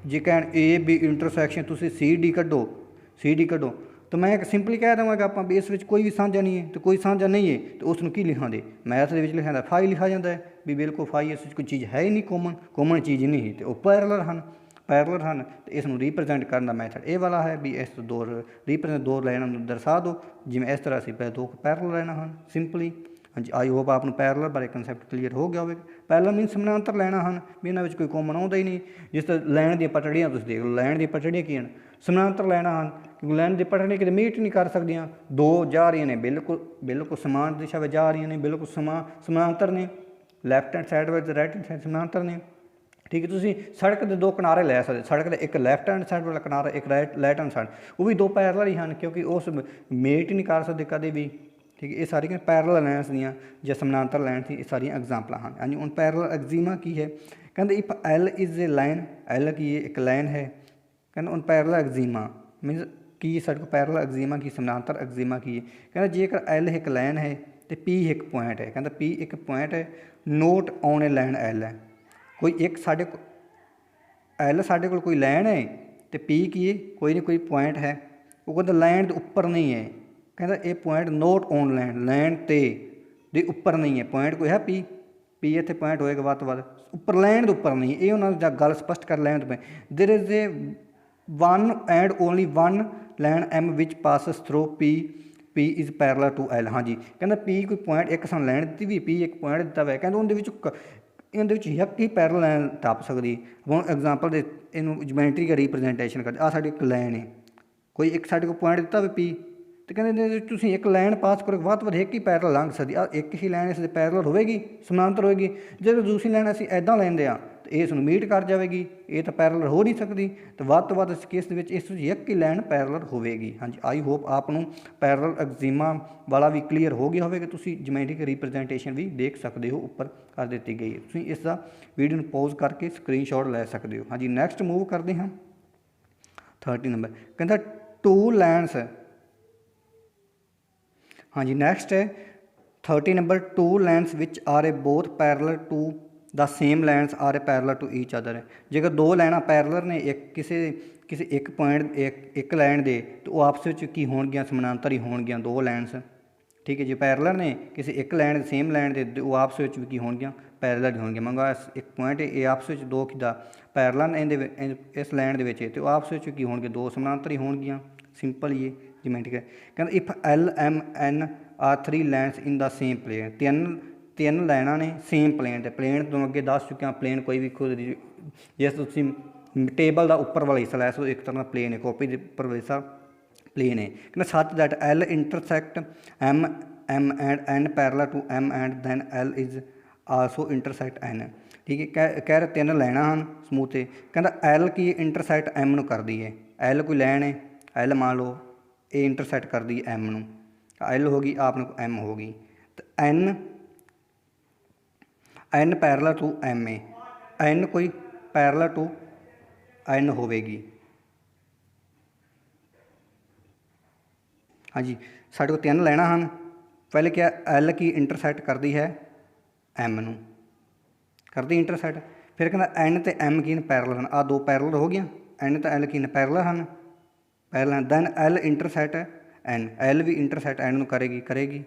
ਜੇ ਕਹਿਣ A B ਇੰਟਰਸੈਕਸ਼ਨ, ਤੁਸੀਂ CD ਕੱਢੋ, ਤਾਂ ਮੈਂ ਇੱਕ ਸਿੰਪਲੀ ਕਹਿ ਦੇਵਾਂਗਾ ਆਪਾਂ ਵੀ ਇਸ ਵਿੱਚ ਕੋਈ ਵੀ ਸਾਂਝਾ ਨਹੀਂ ਹੈ। ਅਤੇ ਕੋਈ ਸਾਂਝਾ ਨਹੀਂ ਹੈ ਤਾਂ ਉਸ ਨੂੰ ਕੀ ਲਿਖਾਂਗੇ, ਮੈਥ ਦੇ ਵਿੱਚ ਲਿਖਿਆ ਜਾਂਦਾ ਫਾਈ ਲਿਖਿਆ ਜਾਂਦਾ ਹੈ, ਵੀ ਬਿਲਕੁਲ ਫਾਈ ਇਸ ਵਿੱਚ ਕੋਈ ਚੀਜ਼ ਹੈ ਹੀ ਨਹੀਂ, ਕੋਮਨ ਚੀਜ਼ ਨਹੀਂ ਹੈ, ਅਤੇ ਉਹ ਪੈਰਲਲ ਹਨ। ਅਤੇ ਇਸ ਨੂੰ ਰੀਪ੍ਰਜੈਂਟ ਕਰਨ ਦਾ ਮੈਥਡ ਇਹ ਵਾਲਾ ਹੈ ਵੀ ਇਸ ਤੋਂ ਦੋ ਲਾਈਨਾਂ ਨੂੰ ਦਰਸਾ ਦਿਓ, ਜਿਵੇਂ ਇਸ ਤਰ੍ਹਾਂ ਅਸੀਂ ਦੋ ਪੈਰਲਲ ਲਾਈਨਾਂ ਹਨ ਸਿੰਪਲੀ। ਹਾਂਜੀ, ਆਈ ਹੋਪ ਆਪ ਨੂੰ ਪੈਰਲਲ ਬਾਰੇ ਕੰਸੈਪਟ ਕਲੀਅਰ ਹੋ ਗਿਆ ਹੋਵੇਗਾ। ਪੈਰਲਲ ਮੀਨਸ ਸਮਾਨਾਂਤਰ ਲੈਣਾ ਹਨ, ਵੀ ਇਹਨਾਂ ਵਿੱਚ ਕੋਈ ਕੋਮਨ ਆਉਂਦਾ ਹੀ ਨਹੀਂ। ਜਿਸ ਤਰ੍ਹਾਂ ਲਾਈਨ ਦੀਆਂ ਪਟੜੀਆਂ ਤੁਸੀਂ ਦੇਖ ਲਓ, ਲਾਈਨ ਦੀਆਂ ਪਟੜੀਆਂ ਕੀ ਹਨ, ਸਮਾਨਾਂਤਰ ਲੈਣਾ ਹਨ, ਕਿਉਂਕਿ ਲਾਈਨ ਦੀਆਂ ਪਟੜੀਆਂ ਕਿਤੇ ਮੀਟ ਨਹੀਂ ਕਰ ਸਕਦੀਆਂ। ਦੋ ਜਾ ਰਹੀਆਂ ਨੇ, ਬਿਲਕੁਲ ਸਮਾਨ ਦਿਸ਼ਾ ਵਿੱਚ ਜਾ ਰਹੀਆਂ ਨੇ, ਬਿਲਕੁਲ ਸਮਾਨਾਂਤਰ ਨੇ, ਲੈਫਟ ਹੈਂਡ ਸਾਈਡ ਵਿੱਚ ਰਾਈਟ ਹੈਂਡ ਸਾਈਡ ਸਮਾਨਾਂਤਰ ਨੇ। ਠੀਕ ਹੈ, ਤੁਸੀਂ ਸੜਕ ਦੇ ਦੋ ਕਿਨਾਰੇ ਲੈ ਸਕਦੇ, ਸੜਕ ਦੇ ਇੱਕ ਲੈਫਟ ਹੈਂਡ ਸਾਈਡ ਵਾਲਾ ਕਿਨਾਰਾ, ਇੱਕ ਰਾਈਟ ਹੈਂਡ ਸਾਈਡ, ਉਹ ਵੀ ਦੋ ਪੈਰਲਲ ਹੀ ਹਨ, ਕਿਉਂਕਿ ਉਸ ਮੇਟ ਹੀ ਨਹੀਂ ਕਰ ਸਕਦੇ ਕਦੇ ਵੀ। ਠੀਕ ਹੈ, ਇਹ ਸਾਰੀਆਂ ਪੈਰਲਲ ਲਾਈਨਸ ਦੀਆਂ ਜਾਂ ਸਮਾਨਾਂਤਰ ਲਾਈਨ ਸੀ, ਇਹ ਸਾਰੀਆਂ ਐਗਜ਼ਾਮਪਲਾਂ ਹਨ। ਹਾਂਜੀ, ਹੁਣ ਪੈਰਲਲ ਐਗਜ਼ੀਮਾ ਕੀ ਹੈ। ਕਹਿੰਦੇ if L is a line, L ਕੀ ਹੈ, ਇੱਕ ਲਾਈਨ ਹੈ। ਕਹਿੰਦਾ ਹੁਣ ਪੈਰਲਲ ਐਗਜ਼ੀਮਾ ਮੀਨਸ ਕੀ, ਸਾਡੇ ਕੋਲ ਪੈਰਲਲ ਐਗਜ਼ੀਮਾ ਕੀ, ਸਮਾਨਾਂਤਰ ਐਗਜ਼ੀਮਾ ਕੀ ਹੈ। ਕਹਿੰਦਾ ਜੇਕਰ L ਇੱਕ ਲਾਈਨ ਹੈ ਅਤੇ P ਇੱਕ ਪੁਆਇੰਟ ਹੈ। ਕਹਿੰਦਾ P ਇੱਕ ਪੁਆਇੰਟ ਹੈ, note on A line L ਹੈ। ਕੋਈ ਇੱਕ ਸਾਡੇ ਕੋਲ L ਸਾਡੇ ਕੋਲ ਕੋਈ ਲਾਈਨ ਹੈ, ਅਤੇ P ਕੀ ਹੈ, ਕੋਈ ਨਹੀਂ ਕੋਈ ਪੁਆਇੰਟ ਹੈ। ਉਹ ਕਹਿੰਦਾ ਲਾਈਨ ਦੇ ਉੱਪਰ ਨਹੀਂ ਹੈ। ਕਹਿੰਦਾ ਇਹ ਪੁਆਇੰਟ ਨੋਟ ਔਨ ਲਾਈਨ ਦੇ ਉੱਪਰ ਨਹੀਂ ਹੈ। ਪੁਆਇੰਟ ਕੋਈ ਹੈ P ਇੱਥੇ ਪੁਆਇੰਟ ਹੋਏਗਾ ਵੱਧ ਤੋਂ ਵੱਧ ਉੱਪਰ, ਲਾਈਨ ਦੇ ਉੱਪਰ ਨਹੀਂ। ਇਹ ਉਹਨਾਂ ਦਾ ਗੱਲ ਸਪਸ਼ਟ ਕਰ, ਲਾਈਨ ਤੋਂ there is a one and only one line M which passes through P is parallel to L। ਹਾਂਜੀ, ਕਹਿੰਦਾ P ਕੋਈ ਪੁਆਇੰਟ ਇੱਕ ਸਾਨੂੰ ਲਾਈਨ ਦਿੱਤੀ ਵੀ, P ਇੱਕ ਪੁਆਇੰਟ ਦਿੱਤਾ ਹੋਇਆ। ਕਹਿੰਦਾ ਇਹਦੇ ਵਿੱਚ ਇੱਕ ਹੀ ਪੈਰਲਲ ਲਾਈਨ ਟੱਪ ਸਕਦੀ। ਹੁਣ ਐਗਜ਼ਾਮਪਲ ਦੇ ਇਹਨੂੰ ਜਿਓਮੈਟਰੀ ਦਾ ਰੀਪ੍ਰਜੈਂਟੇਸ਼ਨ ਕਰਦੇ, ਆਹ ਸਾਡੀ ਇੱਕ ਲਾਈਨ ਹੈ, ਕੋਈ ਇੱਕ ਸਾਡੇ ਕੋਲ ਪੁਆਇੰਟ ਦਿੱਤਾ ਹੋਵੇ P, ਅਤੇ ਕਹਿੰਦੇ ਇਹਦੇ ਵਿੱਚ ਤੁਸੀਂ ਇੱਕ ਲਾਈਨ ਪਾਸ ਕਰੋ, ਵੱਧ ਤੋਂ ਵੱਧ ਇੱਕ ਹੀ ਪੈਰਲਲ ਲੰਘ ਸਕਦੀ। ਆਹ ਇੱਕ ਹੀ ਲਾਈਨ ਇਸ ਦੇ ਪੈਰਲਲ ਹੋਵੇਗੀ, ਸਮਾਨਾਂਤਰ ਹੋਏਗੀ। ਜਦੋਂ ਦੂਸਰੀ ਲਾਈਨ ਅਸੀਂ ਇੱਦਾਂ ਲੈਂਦੇ ਹਾਂ ਤਾਂ ਇਹ ਇਸ ਨੂੰ ਮੀਟ ਕਰ ਜਾਵੇਗੀ, ਇਹ ਤਾਂ ਪੈਰਲਲ ਹੋ ਨਹੀਂ ਸਕਦੀ। ਤਾਂ ਵੱਧ ਤੋਂ ਵੱਧ ਇਸ ਕੇਸ ਦੇ ਵਿੱਚ ਇਸ ਵਿੱਚ ਇੱਕ ਹੀ ਲਾਈਨ ਪੈਰਲਲ ਹੋਵੇਗੀ। ਹਾਂਜੀ, ਆਈ ਹੋਪ ਆਪ ਨੂੰ ਪੈਰਲਲ ਐਗਜ਼ੀਮਾ ਵਾਲਾ ਵੀ ਕਲੀਅਰ ਹੋ ਗਿਆ ਹੋਵੇਗਾ। ਤੁਸੀਂ ਜਿਓਮੈਟ੍ਰਿਕ ਰੀਪ੍ਰਜੈਂਟੇਸ਼ਨ ਵੀ ਦੇਖ ਸਕਦੇ ਹੋ, ਉੱਪਰ ਕਰ ਦਿੱਤੀ ਗਈ ਹੈ। ਤੁਸੀਂ ਇਸ ਦਾ ਵੀਡੀਓ ਨੂੰ ਪੌਜ਼ ਕਰਕੇ ਸਕਰੀਨਸ਼ਾਟ ਲੈ ਸਕਦੇ ਹੋ। ਹਾਂਜੀ, ਨੈਕਸਟ ਮੂਵ ਕਰਦੇ ਹਾਂ 30 ਨੰਬਰ। ਕਹਿੰਦਾ ਟੂ ਲਾਈਨਸ। ਹਾਂਜੀ, ਨੈਕਸਟ ਹੈ 30 number. Two lines which are a both parallel to the same lines are a parallel to each other. ਜੇਕਰ ਦੋ ਲਾਈਨਾਂ ਪੈਰਲਲ ਨੇ ਕਿਸੇ ਇੱਕ ਪੁਆਇੰਟ ਇੱਕ ਲਾਈਨ ਦੇ, ਤਾਂ ਉਹ ਆਪਸ ਵਿੱਚ ਕੀ ਹੋਣਗੀਆਂ, ਸਮਾਨਾਂਤਰ ਹੀ ਹੋਣਗੀਆਂ ਦੋ ਲਾਈਨਸ। ਠੀਕ ਹੈ, ਜੇ ਪੈਰਲਲ ਨੇ ਕਿਸੇ ਇੱਕ ਲਾਈਨ ਸੇਮ ਲਾਈਨ ਦੇ, ਉਹ ਆਪਸ ਵਿੱਚ ਵੀ ਕੀ ਹੋਣਗੀਆਂ, ਪੈਰਲਲ ਹੀ ਹੋਣਗੀਆਂ। ਮੰਗਾ ਇੱਕ ਪੁਆਇੰਟ ਇਹ ਆਪਸ ਵਿੱਚ ਦੋ ਕਿੱਦਾਂ ਪੈਰਲਲ ਇਹਦੇ ਇਸ ਲਾਈਨ ਦੇ ਵਿੱਚ, ਅਤੇ ਉਹ ਆਪਸ ਵਿੱਚ ਕੀ ਹੋਣਗੇ, ਦੋ ਸਮਾਨਾਂਤਰ ਹੀ ਹੋਣਗੀਆਂ। ਸਿੰਪਲ ਹੀ ਜਿਓਮੈਟ੍ਰਿਕ ਹੈ। ਕਹਿੰਦਾ if L M N are 3 lines in the same plane. ਤਿੰਨ ਲਾਈਨਾਂ ਨੇ ਸੇਮ ਪਲੇਨ 'ਤੇ। ਪਲੇਨ ਤੋਂ ਅੱਗੇ ਦੱਸ ਚੁੱਕਿਆ, ਪਲੇਨ ਕੋਈ ਵੀ ਖੁਦ ਜਿਸ ਤੁਸੀਂ ਟੇਬਲ ਦਾ ਉੱਪਰ ਵਾਲਾ ਹਿੱਸਾ ਲੈ ਸਕਦੇ, ਇੱਕ ਤਰ੍ਹਾਂ ਦਾ ਪਲੇਨ ਹੈ, ਕਾਪੀ ਦੇ ਉੱਪਰ ਵਾਲਾ ਹਿੱਸਾ ਪਲੇਨ ਹੈ। ਕਹਿੰਦਾ ਸੱਚ that L intersect M M and N parallel to M and then L is also intersect N। ठीक है, कह रहे तीन लाइना हैं समूह से, कहता L की इंटरसैक्ट M ਨੂੰ करदी है। L कोई लाइन है, L मान लो ये इंटरसैक्ट करदी है M ਨੂੰ, L होगी आप M होगी, तो N पैरेलल टू M है, N कोई पैरेलल टू N होगी। हाँ जी, साढ़े को तीन लाइना हैं, पहले क्या L की इंटरसैक्ट करती है M ਨੂੰ, करती इंटरसैक्ट, फिर कहता N तो M की पैरेलल हैं, आ दो पैरेलल हो गया, N तो L की पैरेलल हैं, parallel then L intersect N, L भी इंटरसैक्ट N करेगी।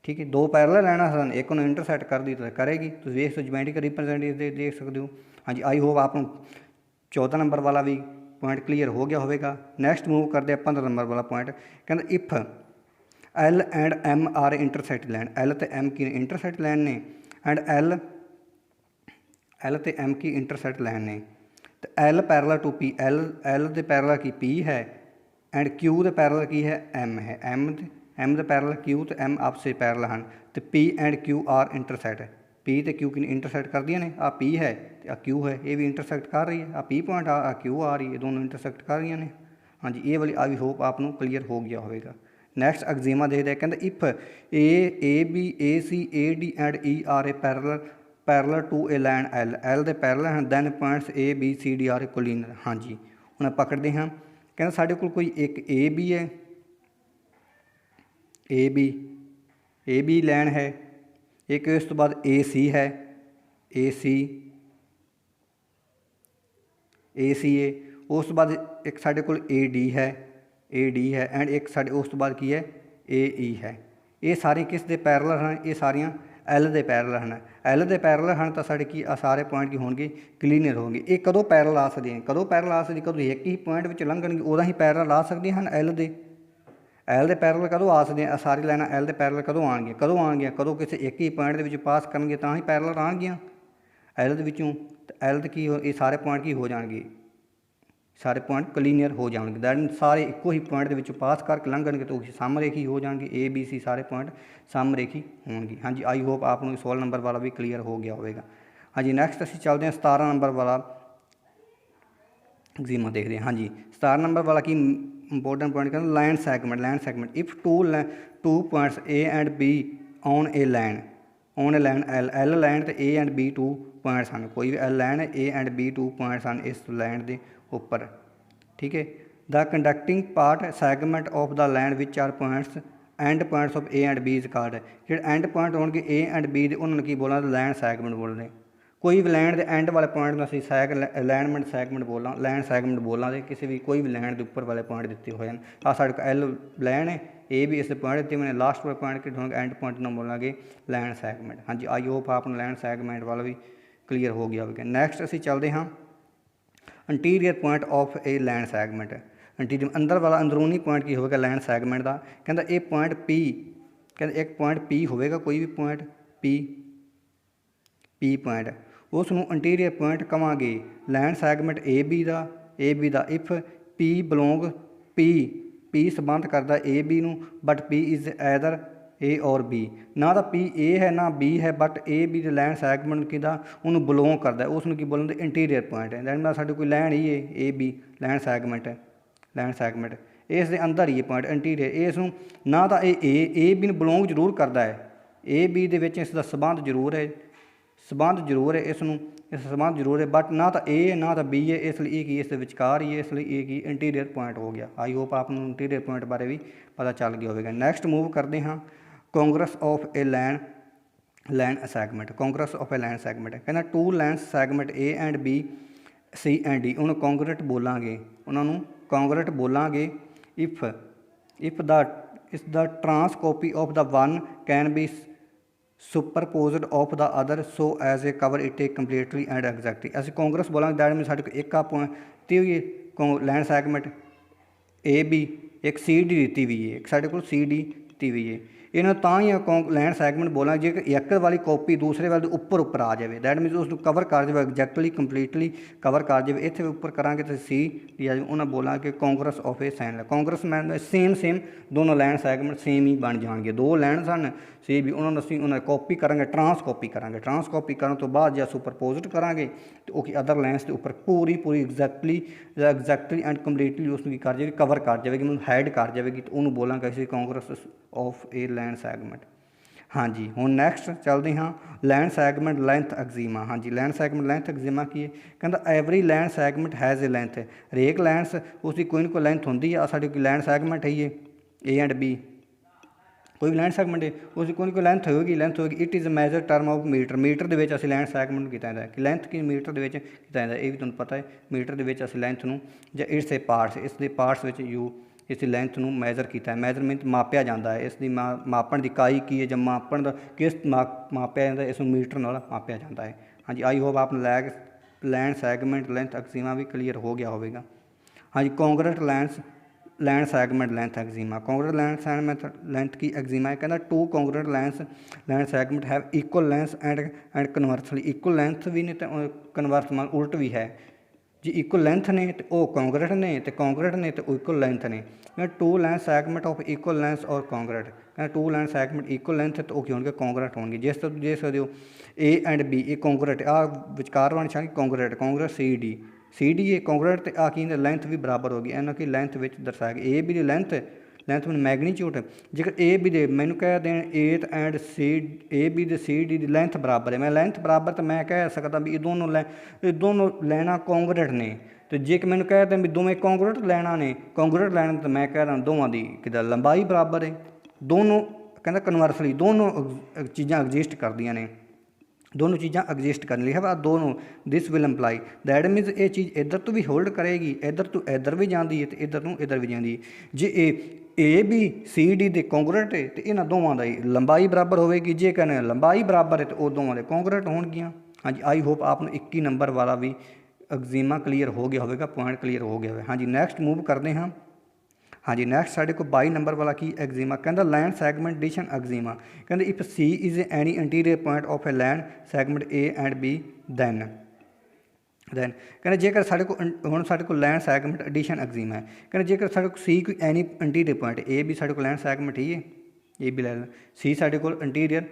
ठीक है, दो पैरेलल लाइना सन, एक उन्होंने इंटरसैक्ट कर दी तो करेगी, तो देख सो ज्योमेट्रिक रिप्रेजेंटेटिव देख सकते हो। हाँ जी, आई होप आपको 14 नंबर वाला भी पॉइंट क्लीयर हो गया होगा। नैक्सट मूव करते हैं 15 नंबर वाला पॉइंट, कहते if L and M are intersect line, L तो M की इंटरसैक्ट लाइन ने, एंड L तो M की इंटरसैक्ट लाइन ने, तो L parallel to P, L के पैरेलल की P है, एंड Q के पैरेलल की है M है, M के पैरेलल Q तो M आपस में पैरेलल हैं, तो P and Q are intersect, P तो Q की इंटरसैक्ट कर दिया ने, आ P है आ Q है, ये भी इंटरसैक्ट कर रही है, आ P पॉइंट आ Q आ रही है, दोनों इंटरसैक्ट कर रही ने। हाँ जी, ये वाली आई होप आपको क्लीयर हो गया होगा। नैक्सट एग्जीमा देखते हैं, कहते if A B A C A D and E are a parallel to a line L के पैरेलल हैं, then points A B C D are a collinear. हाँ जी, हम पकड़ते हैं, कहते साढ़े कोल कोई एक ए बी है, ए बी लाइन है, एक इस तो बाद ए सी है, ए सी है, उस तो बाद एक साढ़े कोल ए डी है, एंड एक साढ़े उस तो बाद की है ए ई है। ये सारी किस दे पैरेलल हैं, ये सारियां L दे पैरेलल हैं, L दे पैरेलल हैं तो साढ़े की सारे पॉइंट की होंगे क्लीनियर होंगे। ये कदों पैरेलल आ सकते हैं, कदों पैरेलल आ सकती, कदों एक ही पॉइंट में लंघणगे उदा ही पैरेलल आ सकती हैं। L दे पैरेलल कदों आ सकते हैं, सारी लाइनां L दे पैरेलल कदों आउणगियां, कदों किसी एक ही पॉइंट के पास करनगे तां ही पैरेलल आउणगियां L दे विचों, ते L दे की ये सारे पॉइंट की हो जाएंगे, सारे पॉइंट क्लीनियर हो जाएंगे, दैन सारे एको ही पॉइंट के विचों पास करके लंघणगे तो समरेखी हो जाएंगे, ए बी सी सारे पॉइंट समरेखी होंगे। हाँ जी, आई होप आपको 16 नंबर वाला भी क्लीयर हो गया होगा। हाँ जी, नैक्सट असीं चलते हैं 17 नंबर वाला एग्जीमा देखते हैं। हाँ जी, 17 नंबर वाला की इंपोर्टेंट पॉइंट कहते line segment if two points A and B on a line L line तो A and B two points हैं, कोई भी L लाइन है, A and B two points हैं इस लाइन के उपर। ठीक है, the conducting part segment of the line which are points end points of A and B is called, जो एंड पॉइंट होंगे ए एंड बी के उन्होंने की बोलना लाइन सैगमेंट बोलते। कोई भी लाइन के एंड वाले पॉइंट में असीं अलाइनमेंट सैगमेंट बोलना, लाइन सैगमेंट बोलना, तो किसी भी कोई भी लाइन के उपर वाले पॉइंट दिते हुए हैं। आ साढ़े को L लाइन है, ए भी इस पॉइंट दिते मैंने लास्ट वाले पॉइंट के होंगे एंड पॉइंट ना बोलेंगे लाइन सैगमेंट। हाँ जी, आई होप आपको लाइन सैगमेंट वाला भी क्लीयर हो गया होगा। नैक्सट असीं चलते हाँ interior point of a line segment, interior अंदर वाला अंदरूनी पॉइंट की होगा लाइन सैगमेंट का, कहता ये पॉइंट P, कहते एक पॉइंट P होगा, कोई भी पॉइंट P पॉइंट उसनों इंटीरियर पॉइंट कहांगे लाइन सैगमेंट ए बी का इफ P बिलोंग P संबंध करता ए बी नूं, but P is either A or B, ना तो P ए है ना B है, but A B line segment कि उन्होंने बिलोंग करता है, उसनों की बोलते इंटीरियर पॉइंट है। दैन साढ़े कोई लाइन ही है ए बी लाइन सैगमेंट इस दे अंदर ही पॉइंट इंटीरियर, इस ना तो ए बी बिलोंग जरूर करता है, ए बी दे विच इसका संबंध जरूर है, इस संबंध जरूर है, बट ना तो ए है ना तो बी है, इसलिए की इस विचकार ही है, इसलिए ये की इंटीरियर पॉइंट हो गया। आई होप आपको इंटीरियर पॉइंट बारे भी पता चल गया होगा। नैक्सट मूव करते हाँ congruence of a line segment, congruence of a line segment कहना two line segment A and B C and D, उन्होंने कॉन्ग्रेट बोलांगे if the trace copy of the one can be superposed of the other so as a cover it a completely and exactly. असं congruence बोलेंगे that mean साढ़े एक आ point दी हुई है line segment A B, एक C D दी हुई है, एक साढ़े को सी डी दी हुई है, ਇਹਨਾਂ ਤਾਂ ਹੀ ਲੈਣ ਸੈਗਮੈਂਟ ਬੋਲਾਂਗੇ ਜੇ ਇੱਕ ਵਾਲੀ ਕਾਪੀ ਦੂਸਰੇ ਵਾਲੇ ਦੇ ਉੱਪਰ ਆ ਜਾਵੇ, ਦੈਟ ਮੀਨਸ ਉਸ ਨੂੰ ਕਵਰ ਕਰ ਜਾਵੇ, ਐਗਜੈਕਟਲੀ ਕੰਪਲੀਟਲੀ ਕਵਰ ਕਰ ਜਾਵੇ। ਇੱਥੇ ਉੱਪਰ ਕਰਾਂਗੇ ਤਾਂ ਸੀ ਟੀ ਆ ਜਾਵੇ, ਉਹਨਾਂ ਬੋਲਾਂਗੇ ਕਾਂਗਰਸ ਆਫ ਏ ਸੈਨ ਕਾਂਗਰਸਮੈਨ ਸੇਮ दोनों लैंड सैगमेंट सेम ही बन जाएंगे। दो लैंड सन सेम भी उन्होंने असीं उन्हें कॉपी करांगे, ट्रांसकॉपी करने तो बाद जो सुपरपोजिट करांगे तो वो अदर लैंड्स के उपर पूरी एग्जैक्टली एंड कंप्लीटली उसमें कर जाएगी, कवर कर जाएगी, मतलब हाइड कर जाएगी, तो उन्होंने बोलांगे असीं Congress of a line segment. हाँ जी, हुण नैक्सट चलते हाँ लैंड सैगमेंट लैंथ एक्जीमा। हाँ जी, लैंड सैगमेंट लैंथ एक्जीमा की है, कहता every land segment has a length, हरेक लैंड्स उसकी कोई ना कोई लैंथ होंगी है। साढ़े कोई लैंड सैगमेंट है ए एंड बी, कोई भी लैंड सैगमेंट है उसकी कोई ना कोई लैंथ होगी। It is measure term of meter दे विच असीं लैंड सैगमेंट किया जाता है कि लैंथ की मीटर दे विच किया जाता है, ये भी तुहानूं पता है। मीटर दे विच असीं लैंथ नूं जां इट्स ए पार्ट्स, इस दे पार्ट्स विच यू इस लैंथ नूं मैजर किया, मैजरमेंट मापिया जाता है, इसकी मापण की इकाई की है जां मापण दा किस मापिया जाता है, इस मीटर नाल मापिया जाता है। हाँ जी, आई होप आपने लैंड सैगमेंट लैंथ एक्जीमा भी क्लीयर हो गया होगा। हाँ जी, congruent line segment length axiom, congruent line segment length की एक्जीमा है, कहना two congruent line segment have equal length and conversely, equal length भी ने तो कन्वर्स मान उल्ट भी है जी, इक्वल लेंथ ने तो वो कॉन्ग्रेंट ने तो कॉन्ग्रेंट ने तो इक्वल लेंथ ने। Two line segment of equal length are congruent, कहना two line segment equal length तो वो होंगे कॉन्ग्रेंट होंगे। जिस देख सकते हो ए एंड बी ये कॉन्ग्रेंट आ विचकार वाली छांगी कॉन्ग्रेंट सी डी ए कॉन्ग्रेंट तो आ की लेंथ भी बराबर होगी, इन्हों की लेंथ में दर्शाया गया ए बी की लेंथ मैं मैगनीट्यूड जेकर ए बी दे मैनू कह दें एथ एंड सी ए बी दे सी डी की लेंथ बराबर है, मैं लेंथ बराबर तो मैं कह सकता भी ये दोनों लैना कॉन्ग्रेंट ने, तो जे कि मैंने कह दें भी दोवें कॉन्ग्रेंट लैना ने तो मैं कह रहा दोवां की कि लंबाई बराबर है। दोनों कहता कन्वर्सली दोनों चीज़ां एग्जिस्ट करदियां ने, दोनों चीज़ां एग्जिस्ट करने लिखा दोनों दिस विल इंप्लाई दैट मीनस ये चीज़ इधर तो भी होल्ड करेगी, इधर तो इधर भी जाती है तो इधर तो इधर भी जाती है। जे ए बी सी डी के कॉन्ग्रेंट है तो इन्होंने दोवां की लंबाई बराबर होगी, जे कहने लंबाई बराबर है तो वो दोवां के कॉन्ग्रेंट होणगियां। हाँ जी, आई होप आपको 21 नंबर वाला भी एक्जीमा क्लीयर हो गया होगा, पॉइंट क्लीयर हो गया है। हाँ जी, नैक्सट मूव करते हैं। हाँ जी, नैक्सट साढ़े को 22 नंबर वाला की एक्जीमा, कहता लैंड सैगमेंट डिशन एक्जीमा, कहते if C is any interior point of a line segment A and B then कहते जेकर साढ़े को हुण साढ़े को लैंड सैगमेंट एडिशन एक्जीमा है, कहते जेकर साढ़े को सी कोई एनी इंटीरियर पॉइंट ए भी साढ़े को लैंड सैगमेंट ही है, ए भी लैंड सी साढ़े को इंटीरियर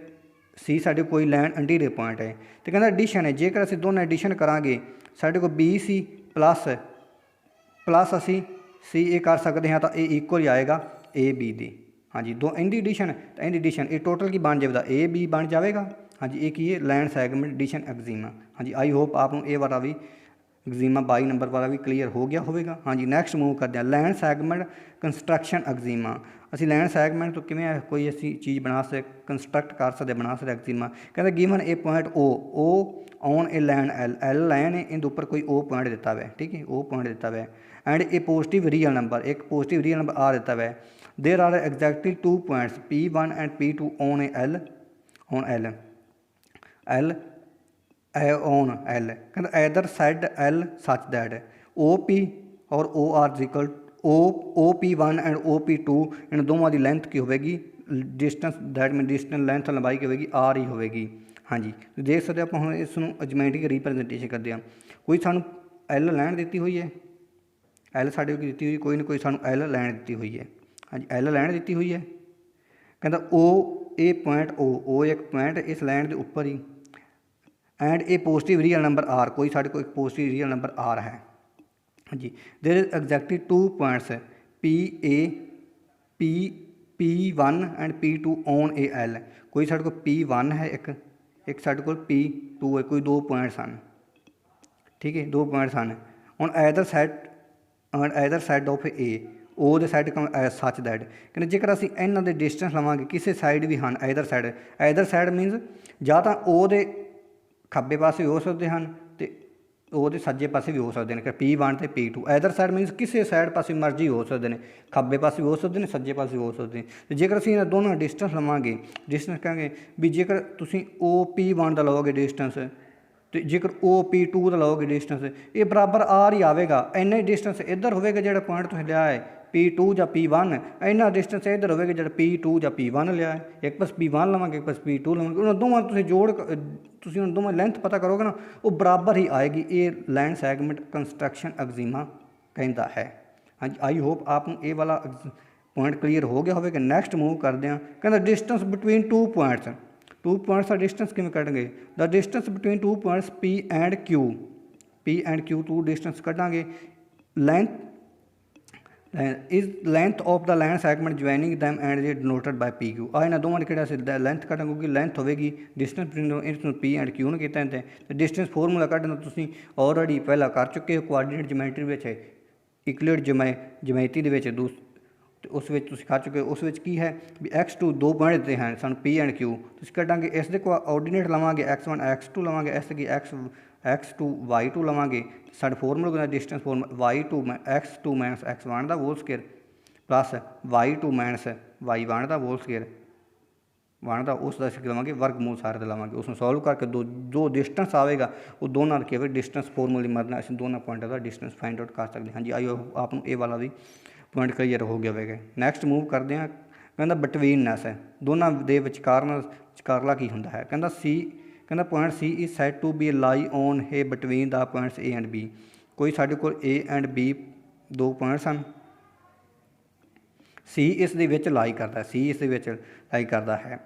सी साढ़े कोई लैंड इंटीरियर पॉइंट है, तो कहता एडिशन है जेकर असीं दोनों एडिशन करांगे साढ़े को बी सी प्लस असी सी ए कर सकते हैं तो ये इक्वल ही आएगा ए बी दी। हाँ जी, दो इनकी एडिशन तो इनकी एडिशन ये टोटल की बन जाएगा ए बी बन जाएगा। हाँ जी, ये की है लैंड सैगमेंट एडिशन एक्जीमा। हाँ जी, आई होप आपको ये वाला भी एक्जीमा 22 नंबर वाला भी क्लीयर हो गया होगा। हाँ जी, नैक्सट मूव करते हैं लैंड सैगमेंट कंस्ट्रक्शन एक्जीमा। असी लैंड सैगमेंट तो किमें कोई ऐसी चीज़ बना सकते कंस्ट्रक्ट कर सकते बना सकते एक्जीमा, कहते given a point O on a line L line है इन उपर कोई ओ पॉइंट दिता हुआ है, ठीक है, ओ पॉइंट दिता हुआ है and a positive real number एक पॉजिटिव रियल नंबर आ दिता हुआ है। There are exactly 2 points P1 and P2 on a L on L कहते either side L such that O P or O R equal O P1 and O P2 इन दोनों की length की होगी distance that mean distance length लंबाई की होगी are ही होगी। हाँ जी, देख सकते आप हम इस ज्योमेट्रिक रिप्रजेंटेशन करते हैं। कोई सानू एल लैंड दी हुई है, एल साढ़े को दी हुई कोई ना कोई सानू एल लैंड दी हुई है। हाँ जी, एल लैंड दी हुई है, कहता ओ ए पॉइंट ओ एक पॉइंट इस लैंड के उपर ही and a positive real number R कोई साढ़े को एक पॉजिटिव रियल नंबर आर है। हाँ जी, there is exactly 2 points P1 and P2 on a L कोई साढ़े को P1 है एक साढ़े को P2 है, कोई 2 पॉइंट्स हैं, ठीक है, 2 पॉइंट्स हैं on either side of a O दे साइड सच दैट कहते जेकर असीं इन्हां दे डिस्टेंस लवांगे किसी साइड भी हैं ऐदर साइड मीनस जां तां ओ दे खब्बे पासे भी हो सकते हैं तो वो सज्जे पासे भी हो सकते हैं P1 तो P2 ऐदर साइड मीनस किसी साइड पासे मर्जी हो सकते हैं, खब्बे पासे भी हो सकते हैं सज्जे पासे भी हो सकते हैं। तो जेकर असीं इन्हां दोनों डिस्टेंस लवांगे डिस्टेंस कहेंगे भी जेकर तुसीं ओ P1 का लवोगे डिस्टेंस तो जेकर ओ P2 का लवोगे डिस्टेंस ये बराबर आर ही आएगा, इन्ना ही डिस्टेंस इधर होगा जो पॉइंट तुसीं लिया है P2 ਜਾਂ P1 ਇੰਨਾ ਡਿਸਟੈਂਸ ਇੱਧਰ ਹੋਵੇਗਾ ਜਿਹੜਾ P2 ਜਾਂ P1 ਲਿਆ ਹੈ। ਇੱਕ ਪਾਸੇ P1 ਲਵਾਂਗੇ, ਇੱਕ ਪਾਸੇ P2 ਲਵਾਂਗੇ, ਉਹਨਾਂ ਦੋਵਾਂ ਤੁਸੀਂ ਤੁਸੀਂ ਉਹਨਾਂ ਦੋਵਾਂ ਲੈਂਥ ਪਤਾ ਕਰੋਗੇ ਨਾ, ਉਹ ਬਰਾਬਰ ਹੀ ਆਏਗੀ। ਇਹ ਲਾਈਨ ਸੈਗਮੈਂਟ ਕੰਸਟਰਕਸ਼ਨ ਐਗਜ਼ੀਮਾ ਕਹਿੰਦਾ ਹੈ। ਹਾਂਜੀ, ਆਈ ਹੋਪ ਆਪ ਨੂੰ ਇਹ ਵਾਲਾ ਪੁਆਇੰਟ ਕਲੀਅਰ ਹੋ ਗਿਆ ਹੋਵੇਗਾ। ਨੈਕਸਟ ਮੂਵ ਕਰਦੇ ਹਾਂ। ਕਹਿੰਦਾ ਡਿਸਟੈਂਸ ਬਿਟਵੀਨ ਟੂ ਪੁਆਇੰਟਸ ਦਾ ਡਿਸਟੈਂਸ ਕਿਵੇਂ ਕੱਢਾਂਗੇ? The distance between two points P and Q ਟੂ ਡਿਸਟੈਂਸ ਕੱਢਾਂਗੇ। Length is length of the line segment joining them and is denoted by PQ। ਆ ਇਹਨਾਂ ਦੋਵਾਂ ਦੀ ਕਿਹੜਾ ਸੀ ਲੈਂਥ ਕੱਢਾਂਗੇ, ਕਿਉਂਕਿ ਲੈਂਥ ਹੋਵੇਗੀ ਡਿਸਟੈਂਸ ਬਿਟਵੀਨ ਇਸਨੂੰ P ਐਂਡ Q ਨੂੰ ਕੀਤਾ ਤੇ ਡਿਸਟੈਂਸ ਫਾਰਮੂਲਾ ਕੱਢਣਾ ਤੁਸੀਂ ਆਲਰੇਡੀ ਪਹਿਲਾਂ ਕਰ ਚੁੱਕੇ ਹੋ ਕੋਆਰਡੀਨੇਟ ਜਿਓਮੈਟਰੀ ਵਿੱਚ, ਇਕੁਇਡ ਜਿਓਮੈਟਰੀ ਦੇ ਵਿੱਚ ਤੇ ਉਸ ਵਿੱਚ ਤੁਸੀਂ ਕਰ ਚੁੱਕੇ ਹੋ। ਉਸ ਵਿੱਚ ਕੀ ਹੈ ਵੀ x2 ਦੋ ਪੁਆਇੰਟ ਦਿੱਤੇ ਹਨ ਸਾਨੂੰ P ਐਂਡ Q, ਤੁਸੀਂ ਕੱਢਾਂਗੇ ਇਸ ਦੇ ਕੋਆਰਡੀਨੇਟ ਲਵਾਂਗੇ x1 x2 ਲਵਾਂਗੇ, ਇਸ ਕੀ x2 y2 ਲਵਾਂਗੇ। ਸਾਡੇ formula distance formula y2 x2 minus x1 ਦਾ whole square plus y2 minus y1 ਦਾ ਹੋਲ ਸਕੁਏਅਰ ਬਣਦਾ, ਉਸ ਦਾ ਅਸੀਂ ਲਵਾਂਗੇ ਵਰਗਮੂਲ ਸਾਰੇ ਦਾ ਲਵਾਂਗੇ। ਉਸ ਨੂੰ ਸੋਲਵ ਕਰਕੇ ਜੋ ਡਿਸਟੈਂਸ ਆਵੇਗਾ ਉਹ ਦੋਨਾਂ ਕੇਵਲ ਡਿਸਟੈਂਸ ਫਾਰਮੂਲੇ ਦੀ ਮਦਦ ਨਾਲ ਅਸੀਂ ਦੋਨਾਂ ਪੁਆਇੰਟਾਂ ਦਾ ਡਿਸਟੈਂਸ ਫਾਈਂਡ ਆਊਟ ਕਰ ਸਕਦੇ ਹਾਂ। ਜੀ ਆਈ ਆਪ ਨੂੰ ਇਹ ਵਾਲਾ ਵੀ ਪੁਆਇੰਟ ਕਲੀਅਰ ਹੋ ਗਿਆ ਹੋਵੇਗਾ। ਨੈਕਸਟ ਮੂਵ ਕਰਦੇ ਹਾਂ। ਕਹਿੰਦਾ ਬਿਟਵੀਨਨੈਸ ਹੈ ਦੋਨਾਂ ਦੇ ਵਿਚਕਾਰਲਾ ਕੀ ਹੁੰਦਾ ਹੈ? ਕਹਿੰਦਾ point C is said to be lie on ਹੈ between the points A and B। ਕੋਈ ਸਾਡੇ ਕੋਲ A ਐਂਡ B ਦੋ ਪੁਆਇੰਟਸ ਹਨ, C ਇਸ ਦੇ ਵਿੱਚ ਲਾਈ ਕਰਦਾ ਹੈ।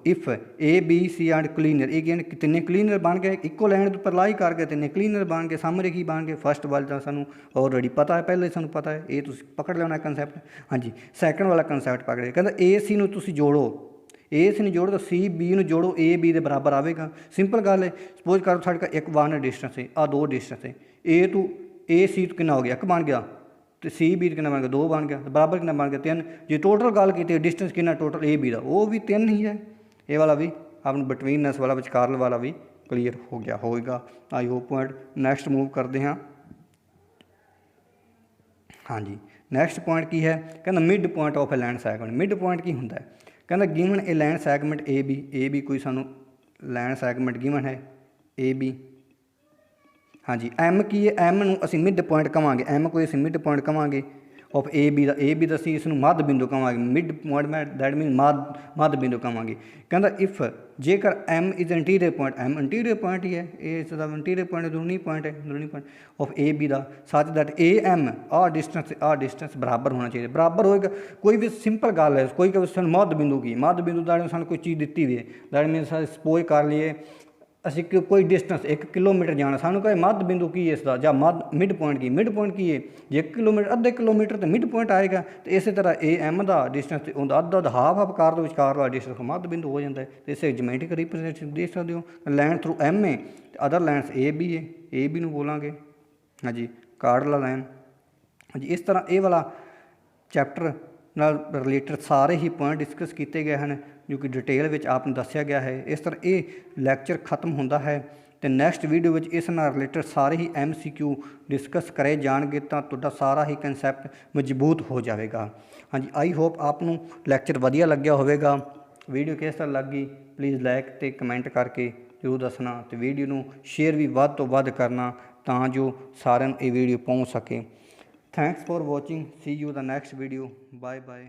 If A B C and collinear, ਇਹ ਕਹਿੰਦੇ ਤਿੰਨੇ ਕਲੀਨਰ ਬਣ ਗਏ, ਇੱਕੋ ਲਾਈਨ ਦੇ ਉੱਪਰ ਲਾਈ ਕਰ ਗਏ, ਤਿੰਨੇ ਕਲੀਨਰ ਬਣ ਗਏ। ਸਾਹਮਣੇ ਕੀ ਬਣ ਗਏ? ਫਸਟ ਵਾਲਾ ਤਾਂ ਸਾਨੂੰ ਆਲਰੇਡੀ ਪਤਾ ਹੈ, ਪਹਿਲਾਂ ਹੀ ਸਾਨੂੰ ਪਤਾ ਹੈ, ਇਹ ਤੁਸੀਂ ਪਕੜ ਲੈਣਾ ਕੰਸੈਪਟ। ਹਾਂਜੀ, ਸੈਕਿੰਡ ਵਾਲਾ ਕੰਸੈਪਟ ਪਕੜ ਲਿਆ। ਕਹਿੰਦਾ AC ਨੂੰ ਤੁਸੀਂ ਜੋੜੋ, AC ਨੂੰ ਜੋੜੋ ਤਾਂ C B ਨੂੰ ਜੋੜੋ, A B ਦੇ ਬਰਾਬਰ ਆਵੇਗਾ। ਸਿੰਪਲ ਗੱਲ ਹੈ। ਸਪੋਜ਼ ਕਰੋ ਸਾਡੇ ਕੋਲ ਇੱਕ 1 ਡਿਸਟੈਂਸ ਹੈ, ਆ ਦੋ ਡਿਸਟੈਂਸ ਹੈ। A ਤੋਂ AC ਤੋਂ ਕਿੰਨਾ ਹੋ ਗਿਆ? 1 ਬਣ ਗਿਆ, ਤੇ C B ਕਿੰਨਾ ਬਣ ਗਿਆ? 2 ਬਣ ਗਿਆ, ਬਰਾਬਰ ਕਿੰਨਾ ਬਣ ਗਿਆ? 3। ਜੇ ਟੋਟਲ ਗੱਲ ਕੀਤੀ ਡਿਸਟੈਂਸ ਕਿੰਨਾ ਟੋਟਲ A B ਦਾ, ਉਹ ਵੀ 3 ਹੀ ਹੈ। ਇਹ ਵਾਲਾ ਵੀ ਆਪਣਾ ਬਿਟਵੀਨਨੈਸ ਵਾਲਾ ਵਿਚਕਾਰਲ ਵਾਲਾ ਵੀ ਕਲੀਅਰ ਹੋ ਗਿਆ ਹੋਵੇਗਾ। I hope point. Next move ਕਰਦੇ ਹਾਂ। ਹਾਂਜੀ, ਨੈਕਸਟ ਪੁਆਇੰਟ ਕੀ ਹੈ? ਕਹਿੰਦਾ midpoint of a line segment. Midpoint ਕੀ ਹੁੰਦਾ ਹੈ? ਕਹਿੰਦਾ ਗਿਵਨ ਇਹ ਲਾਈਨ ਸੈਗਮੈਂਟ A B ਕੋਈ ਸਾਨੂੰ ਲਾਈਨ ਸੈਗਮੈਂਟ ਗਿਵਨ ਹੈ A B। ਹਾਂਜੀ, M ਕੀ ਹੈ? M ਨੂੰ ਅਸੀਂ ਮਿਡ ਪੁਆਇੰਟ ਕਹਾਂਗੇ, M ਕੋਈ ਅਸੀਂ ਮਿਡ ਪੁਆਇੰਟ ਕਹਾਂਗੇ ਆਫ A B ਦਾ ਅਸੀਂ ਇਸ ਨੂੰ ਮੱਧ ਬਿੰਦੂ ਕਹਾਂਗੇ। ਮਿਡ ਪੁਆਇੰਟ ਦੈਟ ਮੀਨ ਮੱਧ ਬਿੰਦੂ ਕਹਾਂਗੇ। ਕਹਿੰਦਾ ਇਫ ਜੇਕਰ M is interior point, M interior point ਹੀ ਹੈ, ਇਹ ਇਸ ਦਾ ਇੰਟੀਰੀਅਰ ਪੁਆਇੰਟ ਅੰਦਰੂਨੀ ਪੁਆਇੰਟ ਆਫ A B ਦਾ ਸੱਚ ਦੈਟ AM ਆਹ ਡਿਸਟੈਂਸ ਬਰਾਬਰ ਹੋਣਾ ਚਾਹੀਦਾ। ਬਰਾਬਰ ਹੋਏਗਾ, ਕੋਈ ਵੀ ਸਿੰਪਲ ਗੱਲ ਹੈ, ਕੋਈ ਸਾਨੂੰ ਮੱਧ ਬਿੰਦੂ ਦਾ ਸਾਨੂੰ ਕੋਈ ਚੀਜ਼ ਦਿੱਤੀ ਵੀ ਹੈ, ਦੈਟ ਮੀਨ ਸਪੋਜ਼ ਕਰ ਲਈਏ ਅਸੀਂ ਕੋਈ ਡਿਸਟੈਂਸ 1 ਕਿਲੋਮੀਟਰ ਜਾਣਾ, ਸਾਨੂੰ ਕਹੇ ਮੱਧ ਬਿੰਦੂ ਕੀ ਹੈ ਇਸ ਦਾ, ਜਾਂ ਮਿਡ ਪੁਆਇੰਟ ਕੀ ਹੈ? ਜੇ 1 ਕਿਲੋਮੀਟਰ ਅੱਧੇ ਕਿਲੋਮੀਟਰ ਤਾਂ ਮਿਡ ਪੁਆਇੰਟ ਆਏਗਾ। ਅਤੇ ਇਸੇ ਤਰ੍ਹਾਂ AM ਦਾ ਡਿਸਟੈਂਸ ਉਹਦਾ ਅੱਧਾ ਹਾਫ ਕਾਰ ਦੇ ਵਿਚਕਾਰ ਵਾਲਾ ਡਿਸਟੈਂਸ ਮੱਧ ਬਿੰਦੂ ਹੋ ਜਾਂਦਾ ਹੈ। ਅਤੇ ਇਸੇ ਜਿਓਮੈਟ੍ਰਿਕ ਰਿਪਰੈਜ਼ੈਂਟੇਸ਼ਨ ਦੇਖ ਸਕਦੇ ਹੋ। ਲਾਈਨ ਥਰੂ M ਹੈ ਅਤੇ ਅਦਰ ਲਾਈਨਸ AB ਹੈ, AB ਨੂੰ ਬੋਲਾਂਗੇ ਹਾਂਜੀ ਕਾਰਡਲਾ ਲਾਈਨ। ਹਾਂਜੀ, ਇਸ ਤਰ੍ਹਾਂ ਇਹ ਵਾਲਾ ਚੈਪਟਰ ਨਾਲ ਰਿਲੇਟਡ ਸਾਰੇ ਹੀ ਪੁਆਇੰਟ ਡਿਸਕਸ ਕੀਤੇ ਗਏ ਹਨ, ਜੋ ਕਿ ਡਿਟੇਲ ਵਿੱਚ ਆਪ ਨੂੰ ਦੱਸਿਆ ਗਿਆ ਹੈ। ਇਸ ਤਰ੍ਹਾਂ ਇਹ ਲੈਕਚਰ ਖਤਮ ਹੁੰਦਾ ਹੈ ਅਤੇ ਨੈਕਸਟ ਵੀਡੀਓ ਵਿੱਚ ਇਸ ਨਾਲ ਰਿਲੇਟਡ ਸਾਰੇ ਹੀ MCQ ਡਿਸਕਸ ਕਰੇ ਜਾਣਗੇ, ਤਾਂ ਤੁਹਾਡਾ ਸਾਰਾ ਹੀ ਕਨਸੈਪਟ ਮਜ਼ਬੂਤ ਹੋ ਜਾਵੇਗਾ। ਹਾਂਜੀ, ਆਈ ਹੋਪ ਆਪ ਨੂੰ ਲੈਕਚਰ ਵਧੀਆ ਲੱਗਿਆ ਹੋਵੇਗਾ। ਵੀਡੀਓ ਕਿਸ ਤਰ੍ਹਾਂ ਲੱਗੀ ਪਲੀਜ਼ ਲਾਈਕ ਅਤੇ ਕਮੈਂਟ ਕਰਕੇ ਜ਼ਰੂਰ ਦੱਸਣਾ, ਅਤੇ ਵੀਡੀਓ ਨੂੰ ਸ਼ੇਅਰ ਵੀ ਵੱਧ ਤੋਂ ਵੱਧ ਕਰਨਾ ਤਾਂ ਜੋ ਸਾਰਿਆਂ ਨੂੰ ਇਹ ਵੀਡੀਓ ਪਹੁੰਚ ਸਕੇ। Thanks for watching. See you the next video. Bye bye.